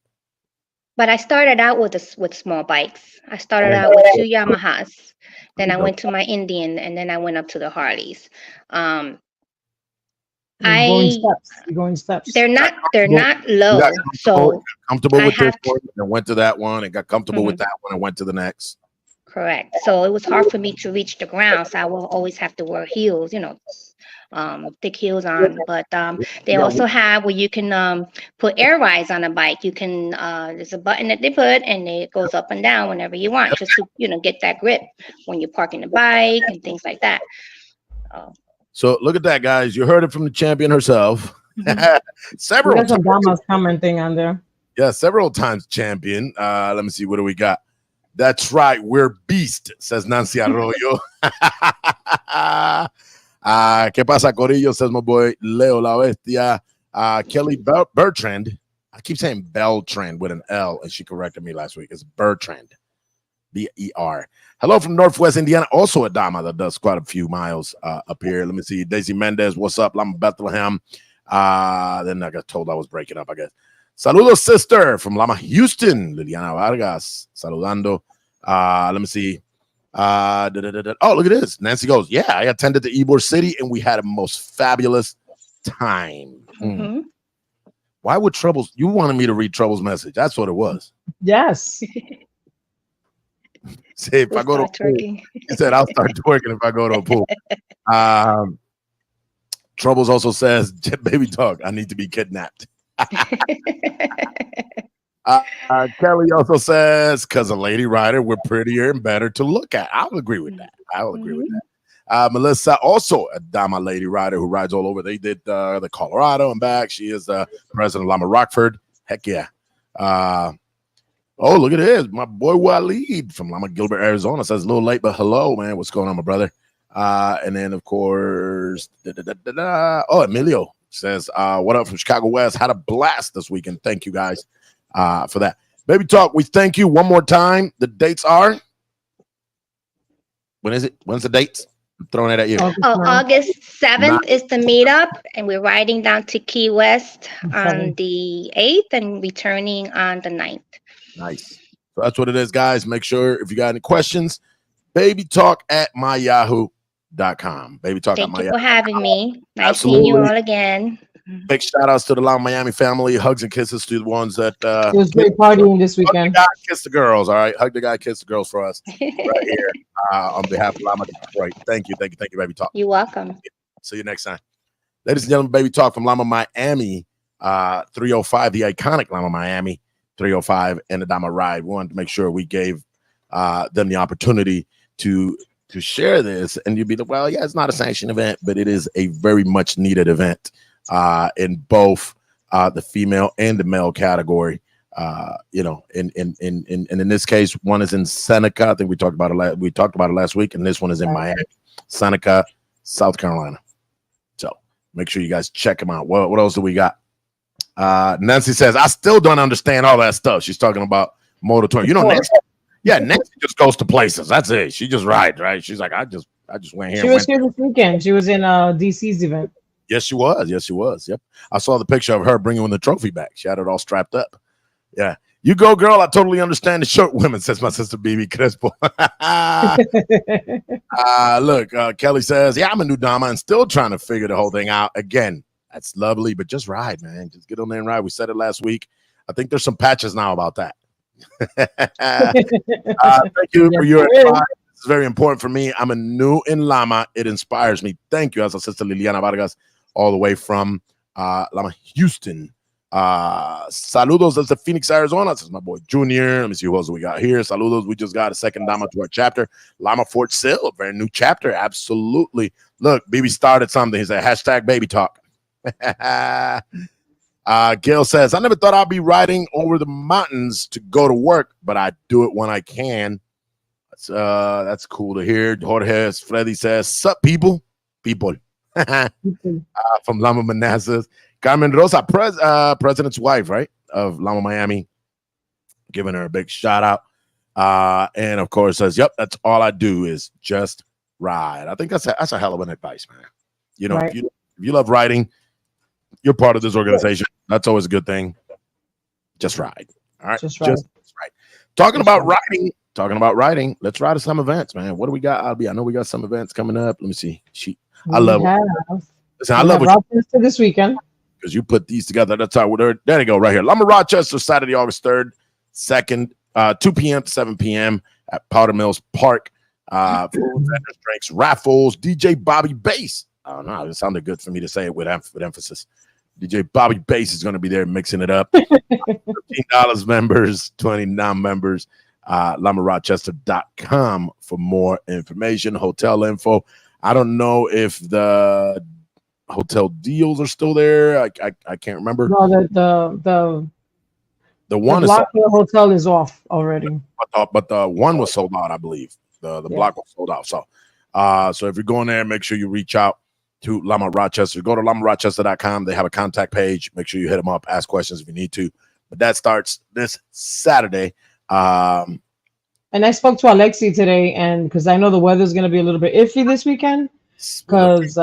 But I started out with small bikes. I started out with two Yamahas. Then I went to my Indian, and then I went up to the Harleys. Um, You go in I steps. You go in steps. they're not You got low, so comfortable I with this have to. one, and went to that one, and got comfortable with Mhm. that one, and went to the next. Correct. So it was hard for me to reach the ground, so I will always have to wear heels, thick heels on. But they Yeah, also have where you can put air rides on a bike. You can there's a button that they put, and it goes up and down whenever you want, just to get that grip when you're parking the bike and things like that. So look at that, guys. You heard it from the champion herself. We Several got some times. damas commenting on there. Yeah, several times champion. Let me see. What do we got? That's right. We're beast, says Nancy Arroyo. ¿Qué pasa, Corillo? Says my boy Leo La Bestia. Kelly Bertrand. I keep saying Beltrand with an L, and she corrected me last week. It's Bertrand. B-E-R. Hello from Northwest Indiana. Also a dama that does quite a few miles up here. Let me see. Daisy Mendez, what's up? Lama Bethlehem. Then I got told I was breaking up, I guess. Saludos, sister, from Lama Houston. Liliana Vargas, saludando. Let me see. Oh, look at this. Nancy goes, yeah, I attended the Ybor City, and we had a most fabulous time. Mm-hmm. Why would Troubles? You wanted me to read Troubles' message. That's what it was. Yes. Say, if I go to a pool, he said, I'll start twerking if I go to a pool. Troubles also says, baby dog, I need to be kidnapped. Kelly also says, because a lady rider, we're prettier and better to look at. I'll agree with that. Melissa, also a Dama lady rider who rides all over. They did the Colorado and back. She is the president of Lama Rockford. Heck yeah. Oh, look at this. My boy Waleed from Lama Gilbert, Arizona says a little late, but hello, man. What's going on, my brother? And then, of course, oh, Emilio says, what up from Chicago West? Had a blast this weekend. Thank you guys for that. Baby Talk, we thank you one more time. The dates are, when is it? When's the dates? I'm throwing it at you. August 7th is the meetup, and we're riding down to Key West on the 8th and returning on the 9th. Nice. So that's what it is, guys. Make sure if you got any questions, babytalk@myyahoo.com. Babytalk. Thank you for having me. Nice Absolutely. seeing you all again. Big shout outs to the Lama Miami family. Hugs and kisses to the ones that it was great partying this weekend. Hug the guy, kiss the girls. All right. Hug the guy, kiss the girls for us right here on behalf of Lama Detroit. Thank you, Baby Talk. You're welcome. See you next time. Ladies and gentlemen, Baby Talk from Lama Miami 305, the iconic Lama Miami 305 and the Dama Ride. We wanted to make sure we gave them the opportunity to share this. And you'd be like, well, yeah, it's not a sanctioned event, but it is a very much needed event in both the female and the male category. You know, and in this case, one is in Seneca. I think we talked about it last week, and this one is in Miami, Seneca, South Carolina. So make sure you guys check them out. What else do we got? Nancy says, I still don't understand all that stuff. She's talking about motor touring. You know, Nancy just goes to places. That's it. She just rides, right? She's like, I just went here. She was here this weekend. She was in DC's event. Yes, she was. Yep. I saw the picture of her bringing the trophy back. She had it all strapped up. Yeah. You go, girl. I totally understand the short women, says my sister BB Crespo. Look, Kelly says, yeah, I'm a new Dama and still trying to figure the whole thing out. Again, that's lovely, but just ride, man. Just get on there and ride. We said it last week. I think there's some patches now about that. Thank you for your advice. It's very important for me. I'm a new in Lama. It inspires me. Thank you. As our sister Liliana Vargas, all the way from Lama, Houston. Saludos desde Phoenix, Arizona. This is my boy Junior. Let me see who else we got here. Saludos. We just got a second Dama to our chapter. Lama Fort Sill, a very new chapter. Absolutely. Look, BB started something. He said, hashtag baby talk. Gail says, I never thought I'd be riding over the mountains to go to work, but I do it when I can. That's cool to hear. Jorge Freddy says, sup, people? From Lama Manassas. Carmen Rosa, president's wife, right, of Lama Miami, giving her a big shout out. And of course says, yep, that's all I do is just ride. I think that's a hell of an advice, man. You know, right. if you love riding, you're part of this organization. That's always a good thing. Just ride. All right. Just ride. Talking about riding. Let's ride to some events, man. What do we got, Albie? I know we got some events coming up. Let me see. I love Rochester this weekend. Because you put these together. That's how there you go, right here. Lama Rochester, Saturday, August 3rd, 2nd, 2 p.m. to 7 p.m. at Powder Mills Park. Food, vendors, drinks, raffles, DJ Bobby Bass. I don't know. It sounded good for me to say it with emphasis. DJ Bobby Bass is going to be there mixing it up. $15 members, 20 non-members. LamaRochester.com for more information. Hotel info. I don't know if the hotel deals are still there. I can't remember. No, the one hotel is off already. But the one was sold out, I believe. The block was sold out. So if you're going there, make sure you reach out to Lama Rochester. Go to LamaRochester.com. They have a contact page. Make sure you hit them up. Ask questions if you need to. But that starts this Saturday. And I spoke to Alexi today, and because I know the weather's going to be a little bit iffy this weekend, because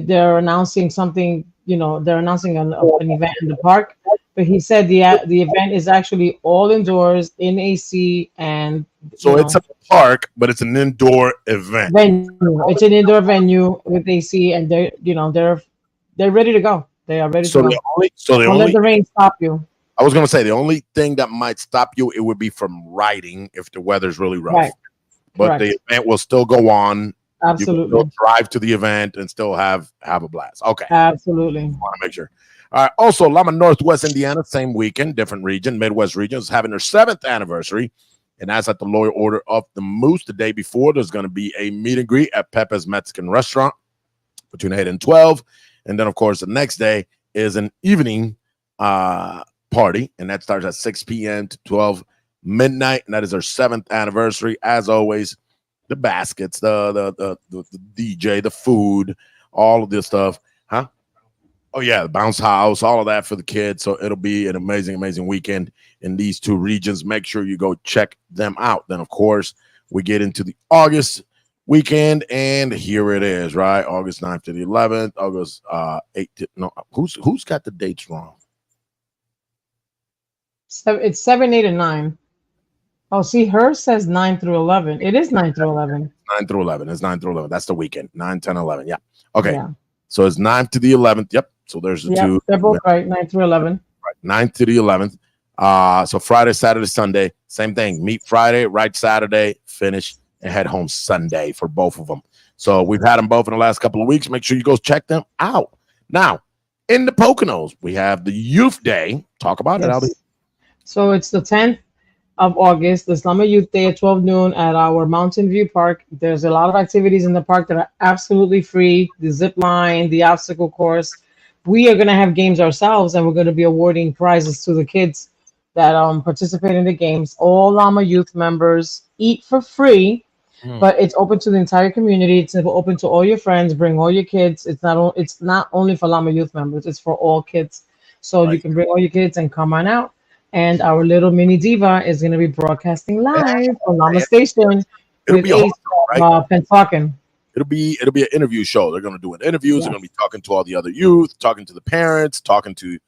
they're announcing something. You know, they're announcing an event in the park. But he said the event is actually all indoors in AC, and so it's a park, but it's an indoor event. It's an indoor venue with AC, and they're ready to go. They are ready to go. Don't let the rain stop you. I was going to say the only thing that might stop you, it would be from riding if the weather's really rough. Right. But Correct. The event will still go on. Absolutely. You can still drive to the event and still have a blast. Okay. Absolutely. I want to make sure. All right. Also, Lama Northwest Indiana, same weekend, different region, Midwest region, is having their 7th anniversary. And that's at the lower order of the Moose. The day before, there's going to be a meet and greet at Pepe's Mexican Restaurant between 8 and 12. And then, of course, the next day is an evening party, and that starts at 6 p.m. to 12 midnight. And that is our 7th anniversary. As always, the baskets, the DJ, the food, all of this stuff. Huh? Oh, yeah, the bounce house, all of that for the kids. So it'll be an amazing, amazing weekend in these two regions. Make sure you go check them out. Then, of course, we get into the August weekend, and here it is, right? August 9th to the 11th, August 8th. No, who's got the dates wrong? It's 7, 8, and 9. Oh, see, hers says 9 through 11. It is 9 through 11. 9 through 11. It's 9 through 11. That's the weekend. 9, 10, 11. Yeah. Okay. Yeah. So it's 9th to the 11th. Yep. So there's the two. They're both right. 9 through 11. Right. 9th to the 11th. So Friday, Saturday, Sunday, same thing. Meet Friday, right Saturday, finish, and head home Sunday for both of them. So we've had them both in the last couple of weeks. Make sure you go check them out. Now, in the Poconos, we have the Youth Day. Talk about it, Albie. So it's the 10th of August, the Lama Youth Day at 12 noon at our Mountain View Park. There's a lot of activities in the park that are absolutely free. The zip line, the obstacle course. We are going to have games ourselves, and we're going to be awarding prizes to the kids that participate in the games. All Lama Youth members eat for free, but it's open to the entire community. It's open to all your friends. Bring all your kids. It's not only for Lama Youth members. It's for all kids. So you can bring all your kids and come on out. And our little mini diva is going to be broadcasting live on Lama Station with Ace Pentalkin. It'll be an interview show. They're going to do interviews. They're going to be talking to all the other youth, talking to the parents, talking to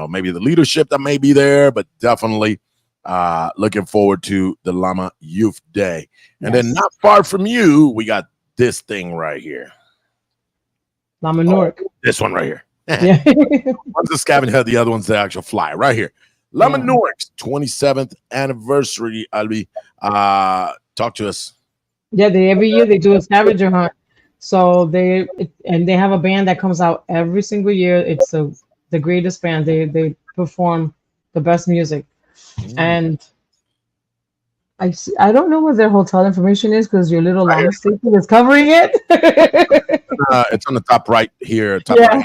maybe the leadership that may be there, but definitely looking forward to the Lama Youth Day. And then not far from you, we got this thing right here. Lama Newark. This one right here. Yeah. One's the scavenger head, the other one's the actual fly right here. Lama Newark's 27th anniversary. Albie, talk to us. Yeah, every year they do a scavenger hunt. So they have a band that comes out every single year. It's the greatest band. They perform the best music. And I don't know what their hotel information is because your little Lama Station is covering it. It's on the top right here. Right.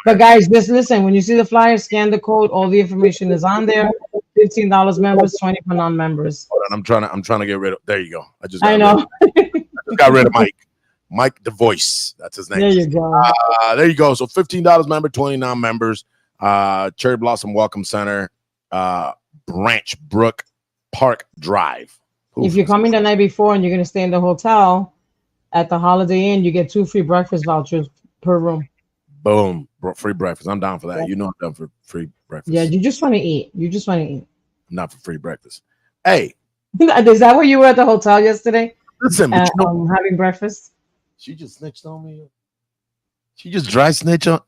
But guys, just listen. When you see the flyer, scan the code. All the information is on there. $15 members, 20 for non-members. Hold on, I'm trying to get rid of. There you go. I just got rid of Mike. Mike the Voice. That's his name. There you go. There you go. So $15 member, 20 non-members. Cherry Blossom Welcome Center, Branch Brook Park Drive. If you're coming the night before and you're going to stay in the hotel at the Holiday Inn, you get 2 free breakfast vouchers per room. Boom. Free breakfast. I'm down for that. You know I'm down for free breakfast. Yeah, you just want to eat. I'm not for free breakfast. Hey. Is that where you were at the hotel yesterday? Listen, having breakfast? She just snitched on me. She just dry snitch on.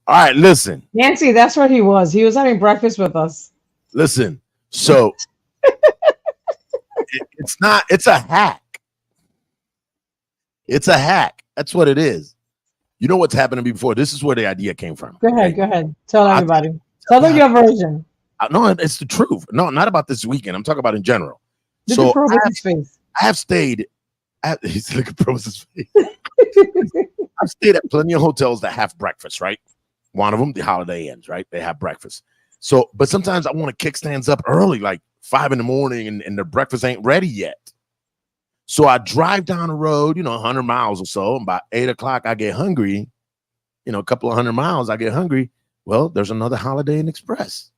All right, listen. Nancy, that's where he was. He was having breakfast with us. Listen, so it's a hack. It's a hack. That's what it is. You know what's happened to me before? This is where the idea came from. Go ahead. Tell everybody. Tell them your version. No, it's the truth. No, not about this weekend. I'm talking about in general. So I have stayed at he's looking at Pro's face. I've stayed at plenty of hotels that have breakfast, right? One of them, the Holiday Inns, right? They have breakfast. So, but sometimes I want to kickstands up early, like 5 a.m, and the breakfast ain't ready yet. So I drive down the road, 100 miles or so, and by 8 o'clock I get hungry. A couple of 100 miles, I get hungry. Well, there's another Holiday Inn Express.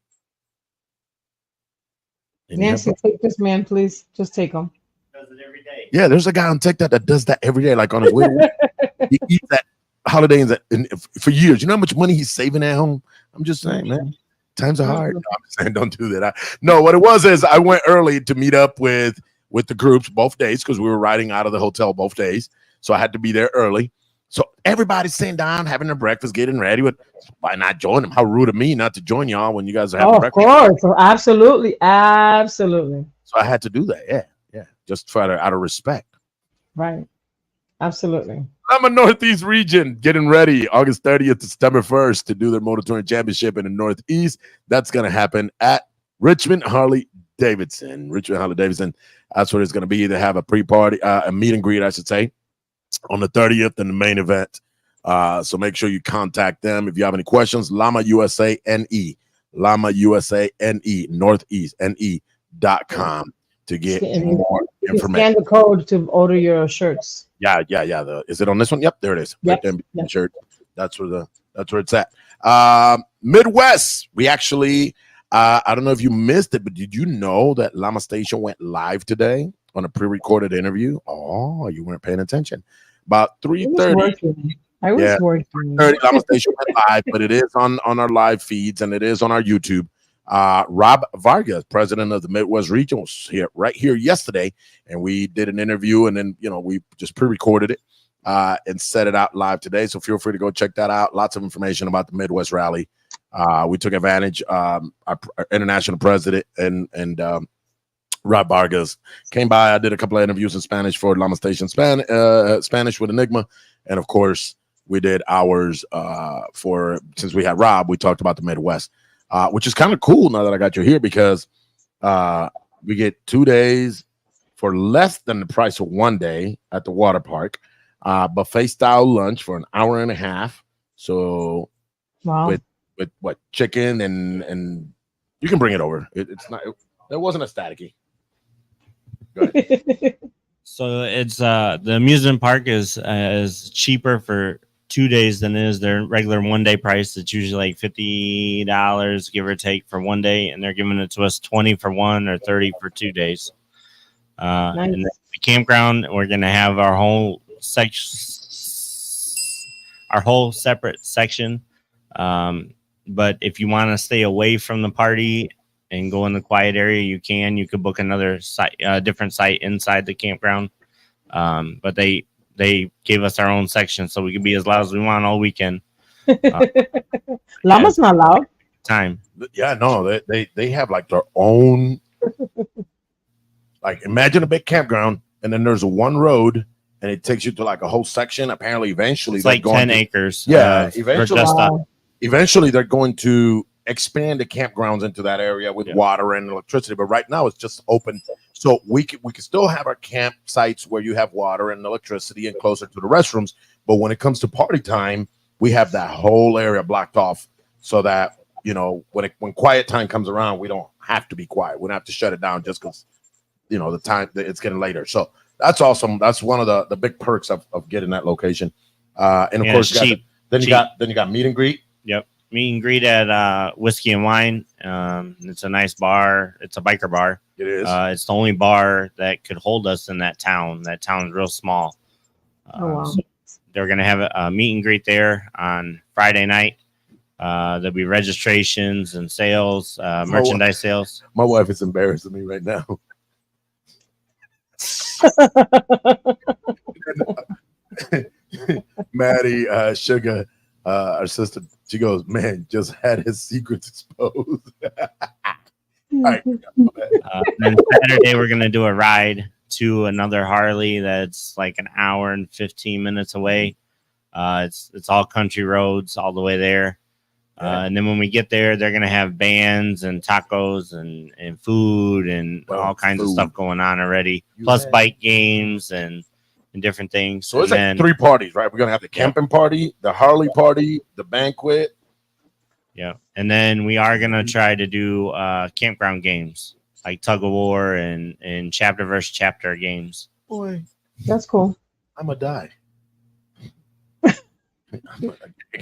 Nancy, take this man, please. Just take him. Does it every day. Yeah, there's a guy on TikTok that does that every day, like on his way to work. He eats at Holiday Inns for years. You know how much money he's saving at home? I'm just saying, man. Times are hard. No, I'm just saying, don't do that. No, what it was is I went early to meet up with the groups both days because we were riding out of the hotel both days. So I had to be there early. So everybody's sitting down, having their breakfast, getting ready. Why not join them? How rude of me not to join y'all when you guys are having breakfast. Of course. Absolutely. So I had to do that. Yeah. Just out of respect. Right. Absolutely. I'm a Northeast region getting ready August 30th to September 1st to do their Motor Touring Championship in the Northeast. That's going to happen at Richmond Harley Davidson, Richmond Harley Davidson. That's what it's going to be. They have a pre-party, a meet and greet, I should say, on the 30th and the main event. So make sure you contact them if you have any questions. Lama USA NE, Lama USA NE, Northeast NE.com to get more information. Scan the code to order your shirts. Yeah. Is it on this one? Yep, there it is. Yep. Right there, shirt. That's where it's at. Midwest. We actually, I don't know if you missed it, but did you know that Lama Station went live today on a pre-recorded interview? Oh, you weren't paying attention. About 3:30. I was working. 3:30 Lama Station went live, but it is on our live feeds and it is on our YouTube. Rob Vargas, president of the Midwest region, was right here yesterday, and we did an interview, and then we just pre-recorded it and set it out live today. So feel free to go check that out. Lots of information about the Midwest rally. We took advantage. Our international president and Rob Vargas came by. I did a couple of interviews in Spanish for Lama Station Spanish with Enigma, and of course we did ours since we had Rob. We talked about the Midwest. Which is kind of cool now that I got you here, because we get 2 days for less than the price of 1 day at the water park, buffet style lunch for an hour and a half. So wow. with what, chicken and you can bring it over. There wasn't a staticky. Go ahead. So it's the amusement park is cheaper for 2 days than it is their regular 1 day price. It's usually like $50, give or take, for 1 day, and they're giving it to us 20 for 1 or 30 for 2 days. Nice. And the campground, we're gonna have our whole separate section. But if you want to stay away from the party and go in the quiet area, you can. You could book another site, different site inside the campground. But they gave us our own section, so we could be as loud as we want all weekend. Lama's not loud. Time. Yeah, no, they have like their own. Like, imagine a big campground, and then there's a one road, and it takes you to like a whole section. Apparently, eventually, it's like 10 acres. Yeah, eventually they're going to expand the campgrounds into that area with water and electricity. But right now, it's just open. So we can still have our campsites where you have water and electricity and closer to the restrooms. But when it comes to party time, we have that whole area blocked off so that, when quiet time comes around, we don't have to be quiet. We don't have to shut it down just because, the time it's getting later. So that's awesome. That's one of the big perks of getting that location. And of course, you got meet and greet. Yep. Meet and greet at Whiskey and Wine. It's a nice bar. It's a biker bar. It is. It's the only bar that could hold us in that town. That town's real small. Wow. So they're going to have a meet and greet there on Friday night. There'll be registrations and sales, merchandise sales. My wife is embarrassing me right now. Maddie, Sugar, our sister, she goes, man, just had his secrets exposed. All right. Then Saturday, we're going to do a ride to another Harley that's like an hour and 15 minutes away. It's all country roads all the way there. And then when we get there, they're going to have bands and tacos and food and all kinds of stuff going on already. Plus bike games and different things. So it's like 3 parties, right? We're going to have the camping party, the Harley party, the banquet. Yeah. And then we are going to try to do campground games like tug of war and chapter versus chapter games. Boy, that's cool. I'm going to die. It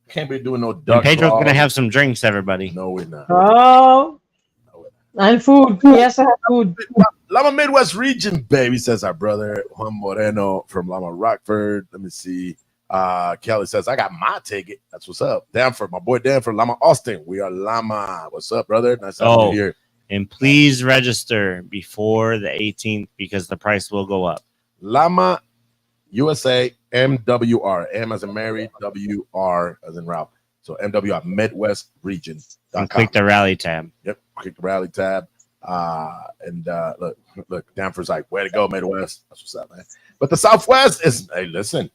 can't be doing no duck. Pedro's going to have some drinks, everybody. No, we're not. Oh. And food. Yes, I have food. Lama Midwest region, baby, says our brother Juan Moreno from Lama Rockford. Let me see. Kelly says, I got my ticket. That's what's up. Danford, my boy Danford, Lama Austin. We are Lama. What's up, brother? Nice to have you here. And please register before the 18th because the price will go up. Lama USA MWR. M as in Mary, WR as in Ralph. So MWR, Midwest region. And click the rally tab. Yep, click the rally tab. Look, Danford's like, way to go, Midwest. That's what's up, man. But the Southwest is, hey, listen,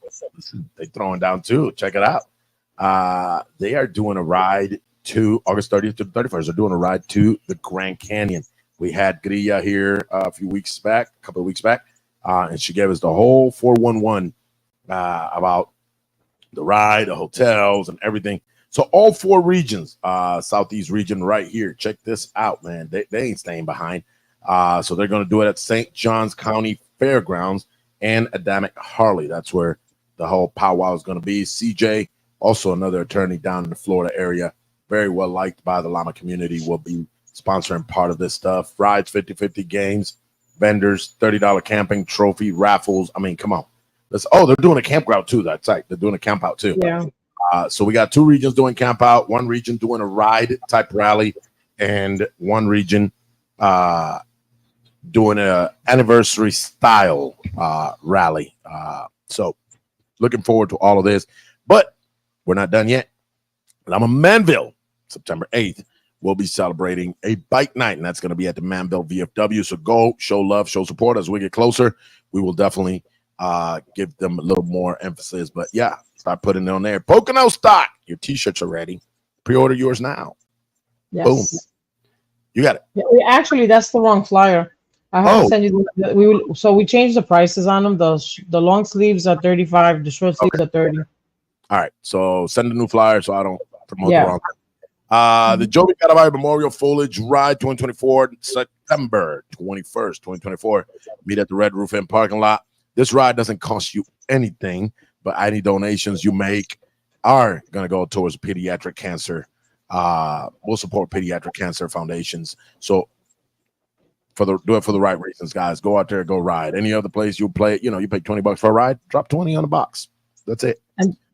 they throwing down too. Check it out. They are doing a ride to August 30th to the 31st. They're doing a ride to the Grand Canyon. We had Grilla here a couple of weeks back, and she gave us the whole 411 about the ride, the hotels, and everything. So all 4 regions, Southeast region right here. Check this out, man. They ain't staying behind. So they're going to do it at St. Johns County Fairgrounds and Adamic Harley. That's where the whole powwow is going to be. CJ, also another attorney down in the Florida area, very well liked by the Lama community, will be sponsoring part of this stuff. Rides, 50-50 games, vendors, $30 camping, trophy, raffles. I mean, come on. They're doing a campground too. That's right. They're doing a camp out too. Yeah. So we got 2 regions doing camp out, 1 region doing a ride type rally, and 1 region doing a anniversary style rally. So looking forward to all of this, but we're not done yet. Lama Manville, September 8th, we'll be celebrating a bike night, and that's going to be at the Manville VFW. So go show love, show support. As we get closer, we will definitely give them a little more emphasis. But yeah, start putting it on there. Pocono stock. Your t-shirts are ready. Pre-order yours now. Yes. Boom. You got it. Yeah, actually, that's the wrong flyer. I have to send you. We changed the prices on them. The long sleeves are 35. The short sleeves are 30. All right. So send a new flyer so I don't promote the wrong thing. The Joey Caraballo Memorial Foliage Ride 2024, September 21st, 2024. Meet at the Red Roof Inn parking lot. This ride doesn't cost you anything, but any donations you make are going to go towards pediatric cancer. We'll support pediatric cancer foundations. So do it for the right reasons, guys. Go out there, go ride. Any other place you play, you pay $20 for a ride, drop 20 on the box. That's it.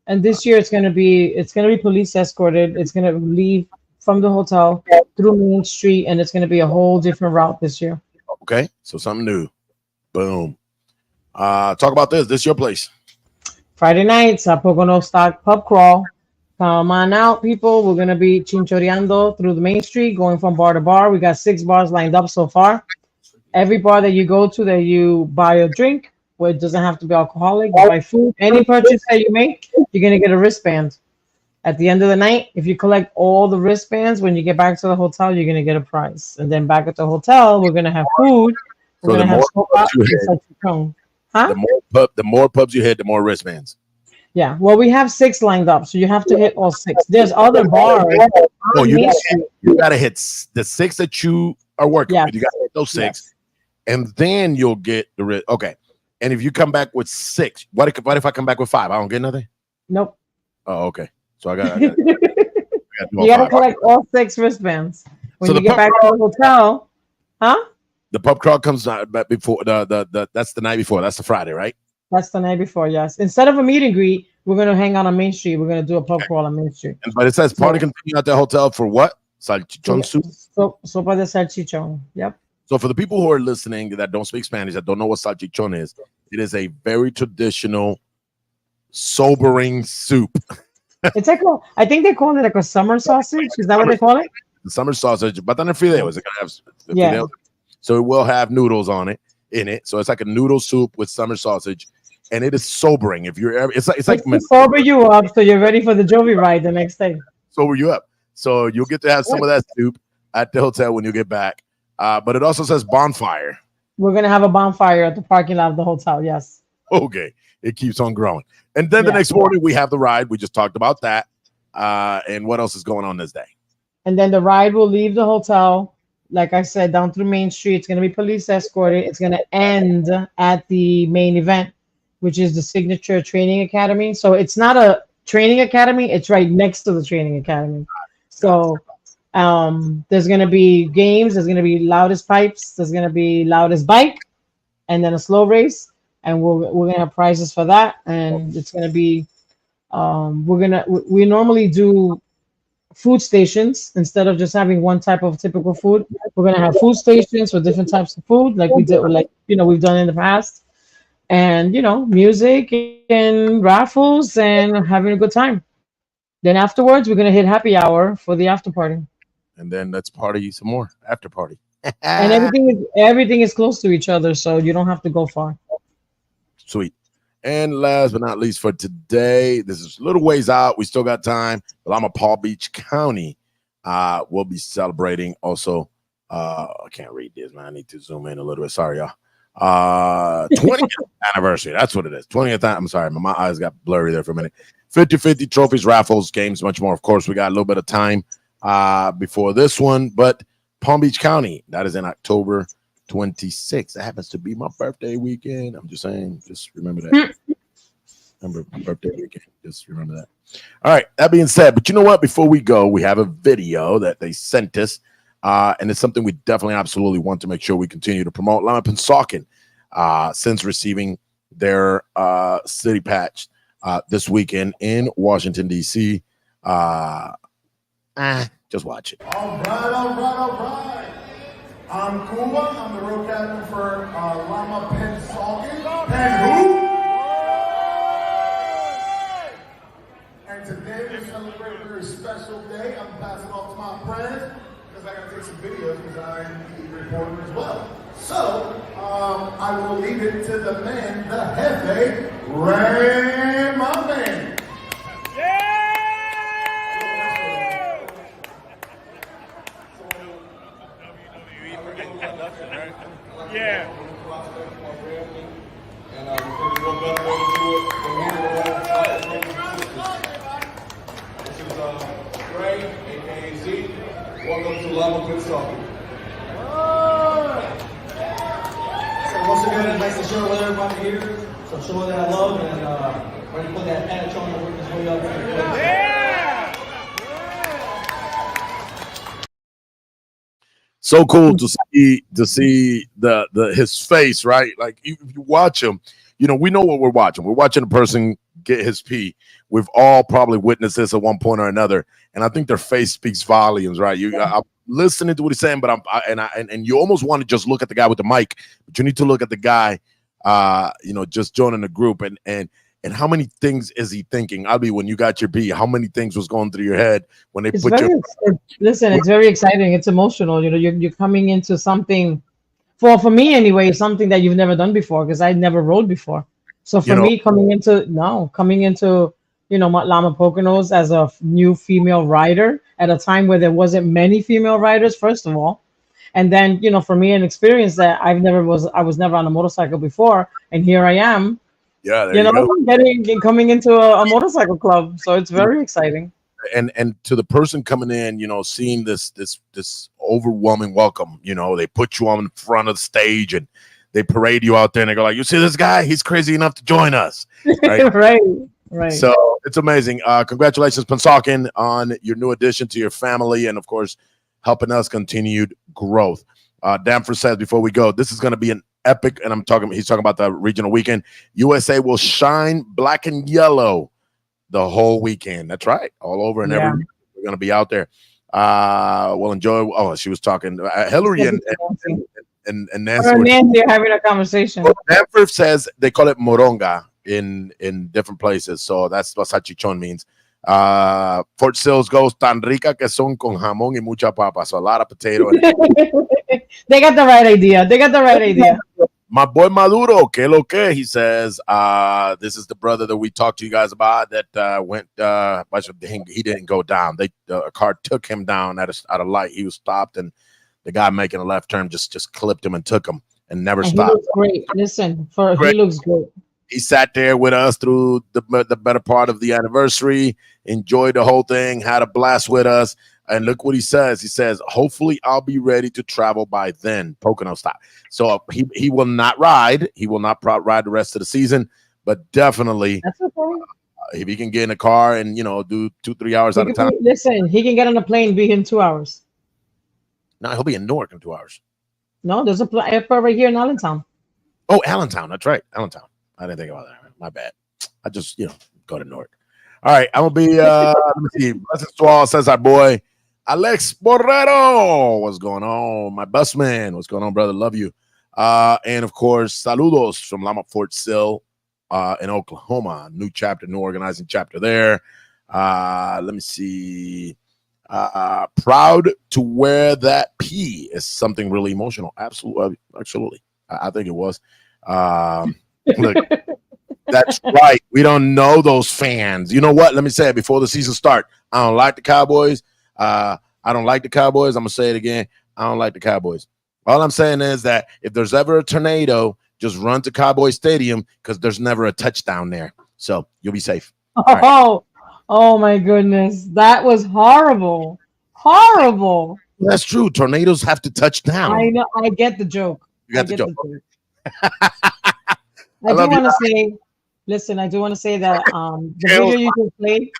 And this year it's gonna be police escorted. It's gonna leave from the hotel through Main Street, and it's gonna be a whole different route this year. Okay, so something new. Boom. Talk about this. This is your place. Friday nights at Pocono Stock Pub Crawl. Come on out, people. We're gonna be chinchoreando through the Main Street, going from bar to bar. We got 6 bars lined up so far. Every bar that you go to that you buy a drink, where it doesn't have to be alcoholic, you buy food. Any purchase that you make, you're gonna get a wristband. At the end of the night, if you collect all the wristbands, when you get back to the hotel, you're gonna get a prize. And then back at the hotel, we're gonna have food. We're gonna have salchichon. Huh? The more pubs you hit, the more wristbands. Yeah. Well, we have 6 lined up, so you have to hit all 6. There's other bars. Oh, you gotta hit the 6 that you are working with. You gotta hit those 6, and then you'll get the wrist. Okay. And if you come back with 6, what if I come back with 5? I don't get nothing? Nope. Oh, okay. So I got you gotta collect all 6 wristbands. When you get back to the hotel, huh? The pub crawl comes back before that's the night before. That's the Friday, right? That's the night before, yes. Instead of a meet and greet, we're gonna hang out on Main Street. We're gonna do a pub crawl on Main Street. But it says party continue at the hotel for what? Salchichon soup? Sopa de salchichon. Yep. So for the people who are listening that don't speak Spanish, that don't know what salchichon is, it is a very traditional, sobering soup. It's like I think they call it like a summer sausage. Is that what they call it? The summer sausage, but then fideos. It's gonna have fideos. So it will have noodles in it. So it's like a noodle soup with summer sausage, and it is sobering. If you're ever, it's like to sober you up so you're ready for the Jovi ride the next day. Sober you up. So you'll get to have some of that soup at the hotel when you get back. But it also says bonfire. We're gonna have a bonfire at the parking lot of the hotel. Yes. Okay. It keeps on growing. And then the next morning we have the ride. We just talked about that. And what else is going on this day? And then the ride will leave the hotel, like I said, down through Main Street. It's gonna be police escorted. It's gonna end at the main event, which is the Signature Training Academy. So it's not a training academy, it's right next to the training academy. So there's gonna be games, there's gonna be loudest pipes, there's gonna be loudest bike, and then a slow race. And we're gonna have prizes for that, and it's gonna be we normally do food stations instead of just having one type of typical food. We're gonna have food stations for different types of food, like we've done in the past, and music and raffles and having a good time. Then afterwards, we're gonna hit happy hour for the after party. And then let's party some more after party. And everything is close to each other, so you don't have to go far. Sweet. And last but not least for today, this is a little ways out. We still got time. Lama Palm Beach County will be celebrating also I can't read this, man. I need to zoom in a little bit. Sorry, y'all. 20th anniversary. That's what it is. 20th. I'm sorry, my eyes got blurry there for a minute. 50-50 trophies, raffles, games, much more. Of course, we got a little bit of time before this one, but Palm Beach County, that is in October 26th. That happens to be my birthday weekend. I'm just saying, just remember that. Remember my birthday weekend. Just remember that. All right. That being said, but you know what? Before we go, we have a video that they sent us, and it's something we definitely absolutely want to make sure we continue to promote. Lama Station, since receiving their city patch this weekend in Washington, D.C. Just watch it. All right. I'm Cuba. I'm the road captain for Lama Station. Pen who? And today we celebrate a very special day. I'm passing off to my friends because I got to take some videos because I'm a reporter as well. So I will leave it to the man, the Jefe, Ray, my man. Yeah. This is Ray, aka Z. Welcome to Lama Station. So once again, I'd like to share with everybody here. So show that I love and ready to put that patch on and work this way up. So cool to see the his face, right? Like if you watch him, you know, we know what we're watching. We're watching a person get his pee. We've all probably witnessed this at one point or another, and I think their face speaks volumes, right? I'm listening to what he's saying, but and you almost want to just look at the guy with the mic, but you need to look at the guy, just joining the group and how many things is he thinking? Albie, when you got your pee, how many things was going through your head when they put you? Listen, it's very exciting. It's emotional. You know, you're coming into something, for me anyway, something that you've never done before because I never rode before. So for me, coming into Lama Poconos as a new female rider at a time where there wasn't many female riders, first of all, and then for me, an experience that I was never on a motorcycle before, and here I am. Yeah, there you go. Coming into a motorcycle club, so it's very exciting. And to the person coming in, seeing this overwhelming welcome, they put you on front of the stage and they parade you out there and they go like, you see this guy? He's crazy enough to join us. Right. right. So it's amazing. Congratulations, Pensacola, on your new addition to your family and, of course, helping us continued growth. Danforth says before we go, this is going to be an epic, and he's talking about the regional weekend. USA will shine black and yellow the whole weekend. That's right. All over and everywhere. We're going to be out there. We'll enjoy. Oh, she was talking. Hillary and Nancy. Nancy are having a conversation. Well, Danforth says they call it moronga in different places. So that's what salchichon means. Fort Sills goes tan rica que son con jamón y mucha papa. So a lot of potato. They got the right idea. My boy Maduro, que lo que, he says, this is the brother that we talked to you guys about that went, he didn't go down. A car took him down at a light. He was stopped, and the guy making a left turn just clipped him and took him and never stopped. He looks great. Listen, he looks great. He sat there with us through the better part of the anniversary, enjoyed the whole thing, had a blast with us. And look what he says. He says, hopefully I'll be ready to travel by then. Pocono stop. So he will not ride. He will not ride the rest of the season, but definitely if he can get in a car and, do 2-3 hours at a time. Listen, he can get on a plane, be in 2 hours. No, he'll be in Newark in 2 hours. No, there's a airport right here in Allentown. Oh, Allentown. That's right. Allentown. I didn't think about that. My bad. I just, go to Newark. All right. I'm going to be, let me see. Blessings to all, says our boy, Alex Borrero. What's going on? My best man. What's going on, brother? Love you. And, of course, saludos from Lama Fort Sill in Oklahoma. New organizing chapter there. Let me see. Proud to wear that P is something really emotional. Absolutely. I think it was. Look, that's right. We don't know those fans. You know what? Let me say it before the season starts. I don't like the Cowboys. I don't like the Cowboys. I'm gonna say it again. I don't like the Cowboys. All I'm saying is that if there's ever a tornado, just run to Cowboy Stadium because there's never a touchdown there. So you'll be safe. Oh, oh my goodness. That was horrible. Horrible. That's true. Tornadoes have to touch down. I know. I get the joke. You got I the get joke. I do want to say, listen, I do want to say that the video you just played,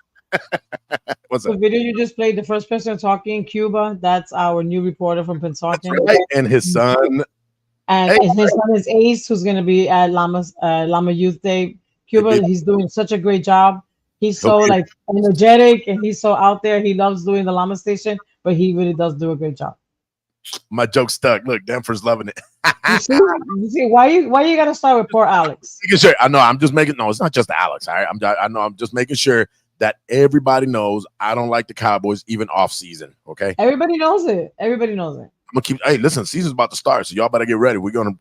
What's the that? video you just played, the first person talking, Cuba, that's our new reporter from Pennsauken. Right? And his son. And his son is Ace, who's going to be at Lama Youth Day. Cuba, he's doing such a great job. He's so like energetic and he's so out there. He loves doing the Lama Station, but he really does do a great job. My joke stuck. Look, Denver's loving it. You see, why you gotta start with poor Alex? Sure. I know. I'm just making. No, it's not just Alex. All right. I know. I'm just making sure that everybody knows I don't like the Cowboys even off season. Okay. Everybody knows it. Everybody knows it. I'm gonna keep. Hey, listen. Season's about to start, so y'all better get ready. We're gonna.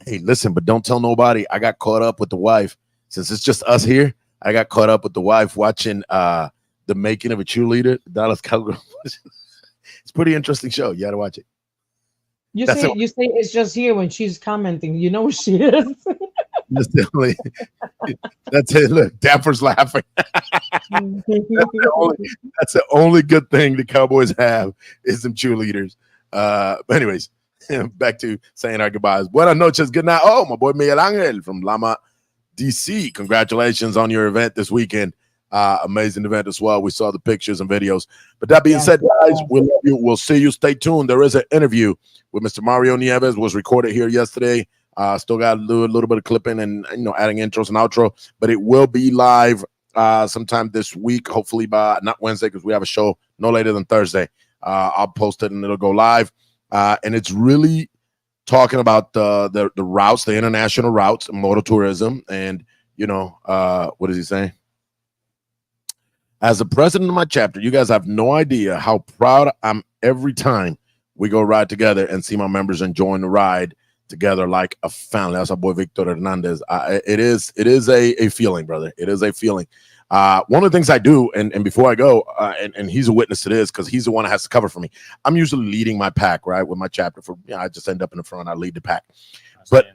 Hey, listen, but don't tell nobody. I got caught up with the wife since it's just us here. I got caught up with the wife watching the making of a cheerleader. Dallas Cowboys. It's a pretty interesting show. You got to watch it. You say it's just here when she's commenting. You know who she is. That's it. Look, Dapper's laughing. That's the only good thing the Cowboys have is some cheerleaders. But anyways, back to saying our goodbyes. Buenas noches. Good night. Oh, my boy Miguel Angel from Lama, DC. Congratulations on your event this weekend. Amazing event as well. We saw the pictures and videos. But that being said, guys, we love you. We'll see you. Stay tuned. There is an interview with Mr. Mario Nieves. Was recorded here yesterday. Still got to do a little bit of clipping and adding intros and outro. But it will be live sometime this week. Hopefully by not Wednesday because we have a show no later than Thursday. I'll post it and it'll go live. And it's really talking about the routes, the international routes, motor tourism, and what is he saying? As the president of my chapter, you guys have no idea how proud I'm every time we go ride together and see my members enjoying the ride together like a family. That's our boy Victor Hernandez. It is a feeling, brother. It is a feeling. One of the things I do, and before I go, and he's a witness to this because he's the one that has to cover for me. I'm usually leading my pack, right, with my chapter. I just end up in the front. I lead the pack. But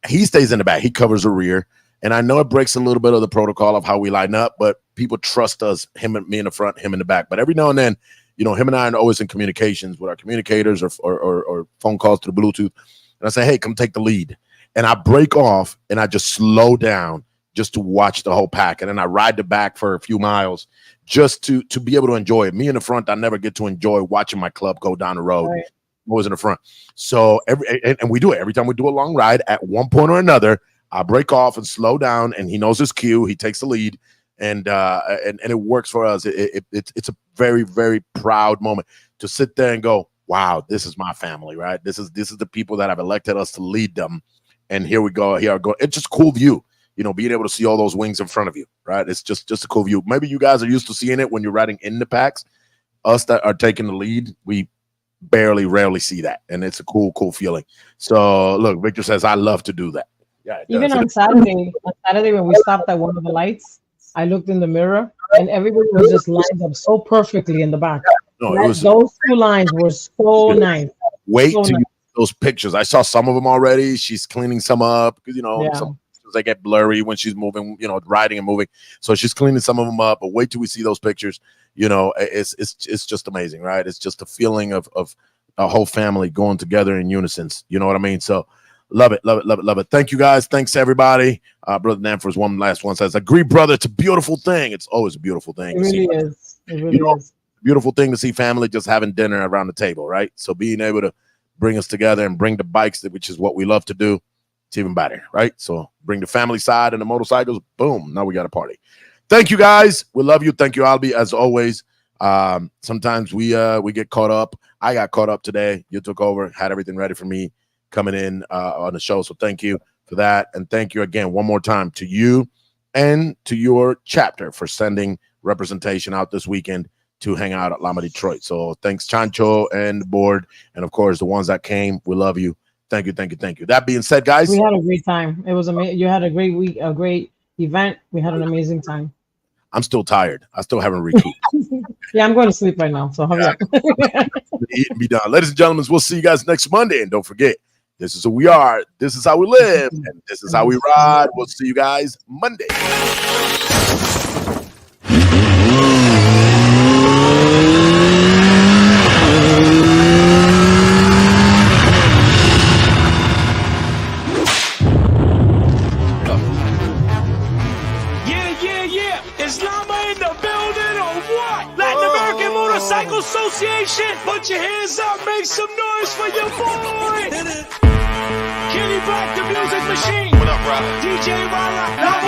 he stays in the back. He covers the rear. And I know it breaks a little bit of the protocol of how we line up, but people trust us, me in the front, him in the back. But every now and then, him and I are always in communications with our communicators or phone calls through Bluetooth. And I say, hey, come take the lead. And I break off and I just slow down just to watch the whole pack. And then I ride the back for a few miles just to be able to enjoy it. Me in the front, I never get to enjoy watching my club go down the road. Right. Always in the front. So and we do it every time we do a long ride. At one point or another, I break off and slow down, and he knows his cue. He takes the lead, and it works for us. It's a very, very proud moment to sit there and go, wow, this is my family, right? This is the people that have elected us to lead them, and here we go. Here I go. It's just a cool view, being able to see all those wings in front of you, right? It's just a cool view. Maybe you guys are used to seeing it when you're riding in the packs. Us that are taking the lead, we rarely see that, and it's a cool feeling. So look, Victor says I love to do that. Yeah, even on Saturday when we stopped at one of the lights, I looked in the mirror and everybody was just lined up so perfectly in the back. No, those two lines were so nice. Wait till those pictures. I saw some of them already. She's cleaning some up because some they get blurry when she's moving, riding and moving. So she's cleaning some of them up. But wait till we see those pictures. It's just amazing, right? It's just a feeling of a whole family going together in unison. You know what I mean? So. Love it. Thank you, guys. Thanks, everybody. Brother Nanfors, one last one says, agree, brother. It's a beautiful thing. It's always a beautiful thing. It really is. It really is. Beautiful thing to see family just having dinner around the table, right? So being able to bring us together and bring the bikes, which is what we love to do, it's even better, right? So bring the family side and the motorcycles. Boom. Now we got a party. Thank you, guys. We love you. Thank you, Albie, as always. Sometimes we get caught up. I got caught up today. You took over, had everything ready for me coming in on the show. So thank you for that. And thank you again one more time to you and to your chapter for sending representation out this weekend to hang out at Lama Detroit. So thanks, Chancho and the board. And of course, the ones that came, we love you. Thank you. That being said, guys. We had a great time. It was amazing. You had a great week, a great event. We had an amazing time. I'm still tired. I still haven't recouped. Yeah, I'm going to sleep right now, so hurry up. Eat and be done. Ladies and gentlemen, we'll see you guys next Monday. And don't forget, this is who we are. This is how we live. And this is how we ride. We'll see you guys Monday. Is Lama in the building or what? Latin American Motorcycle Association, put your hands up, make some noise for your boy. Kenny Black, the music machine. What up, bro? DJ Rala.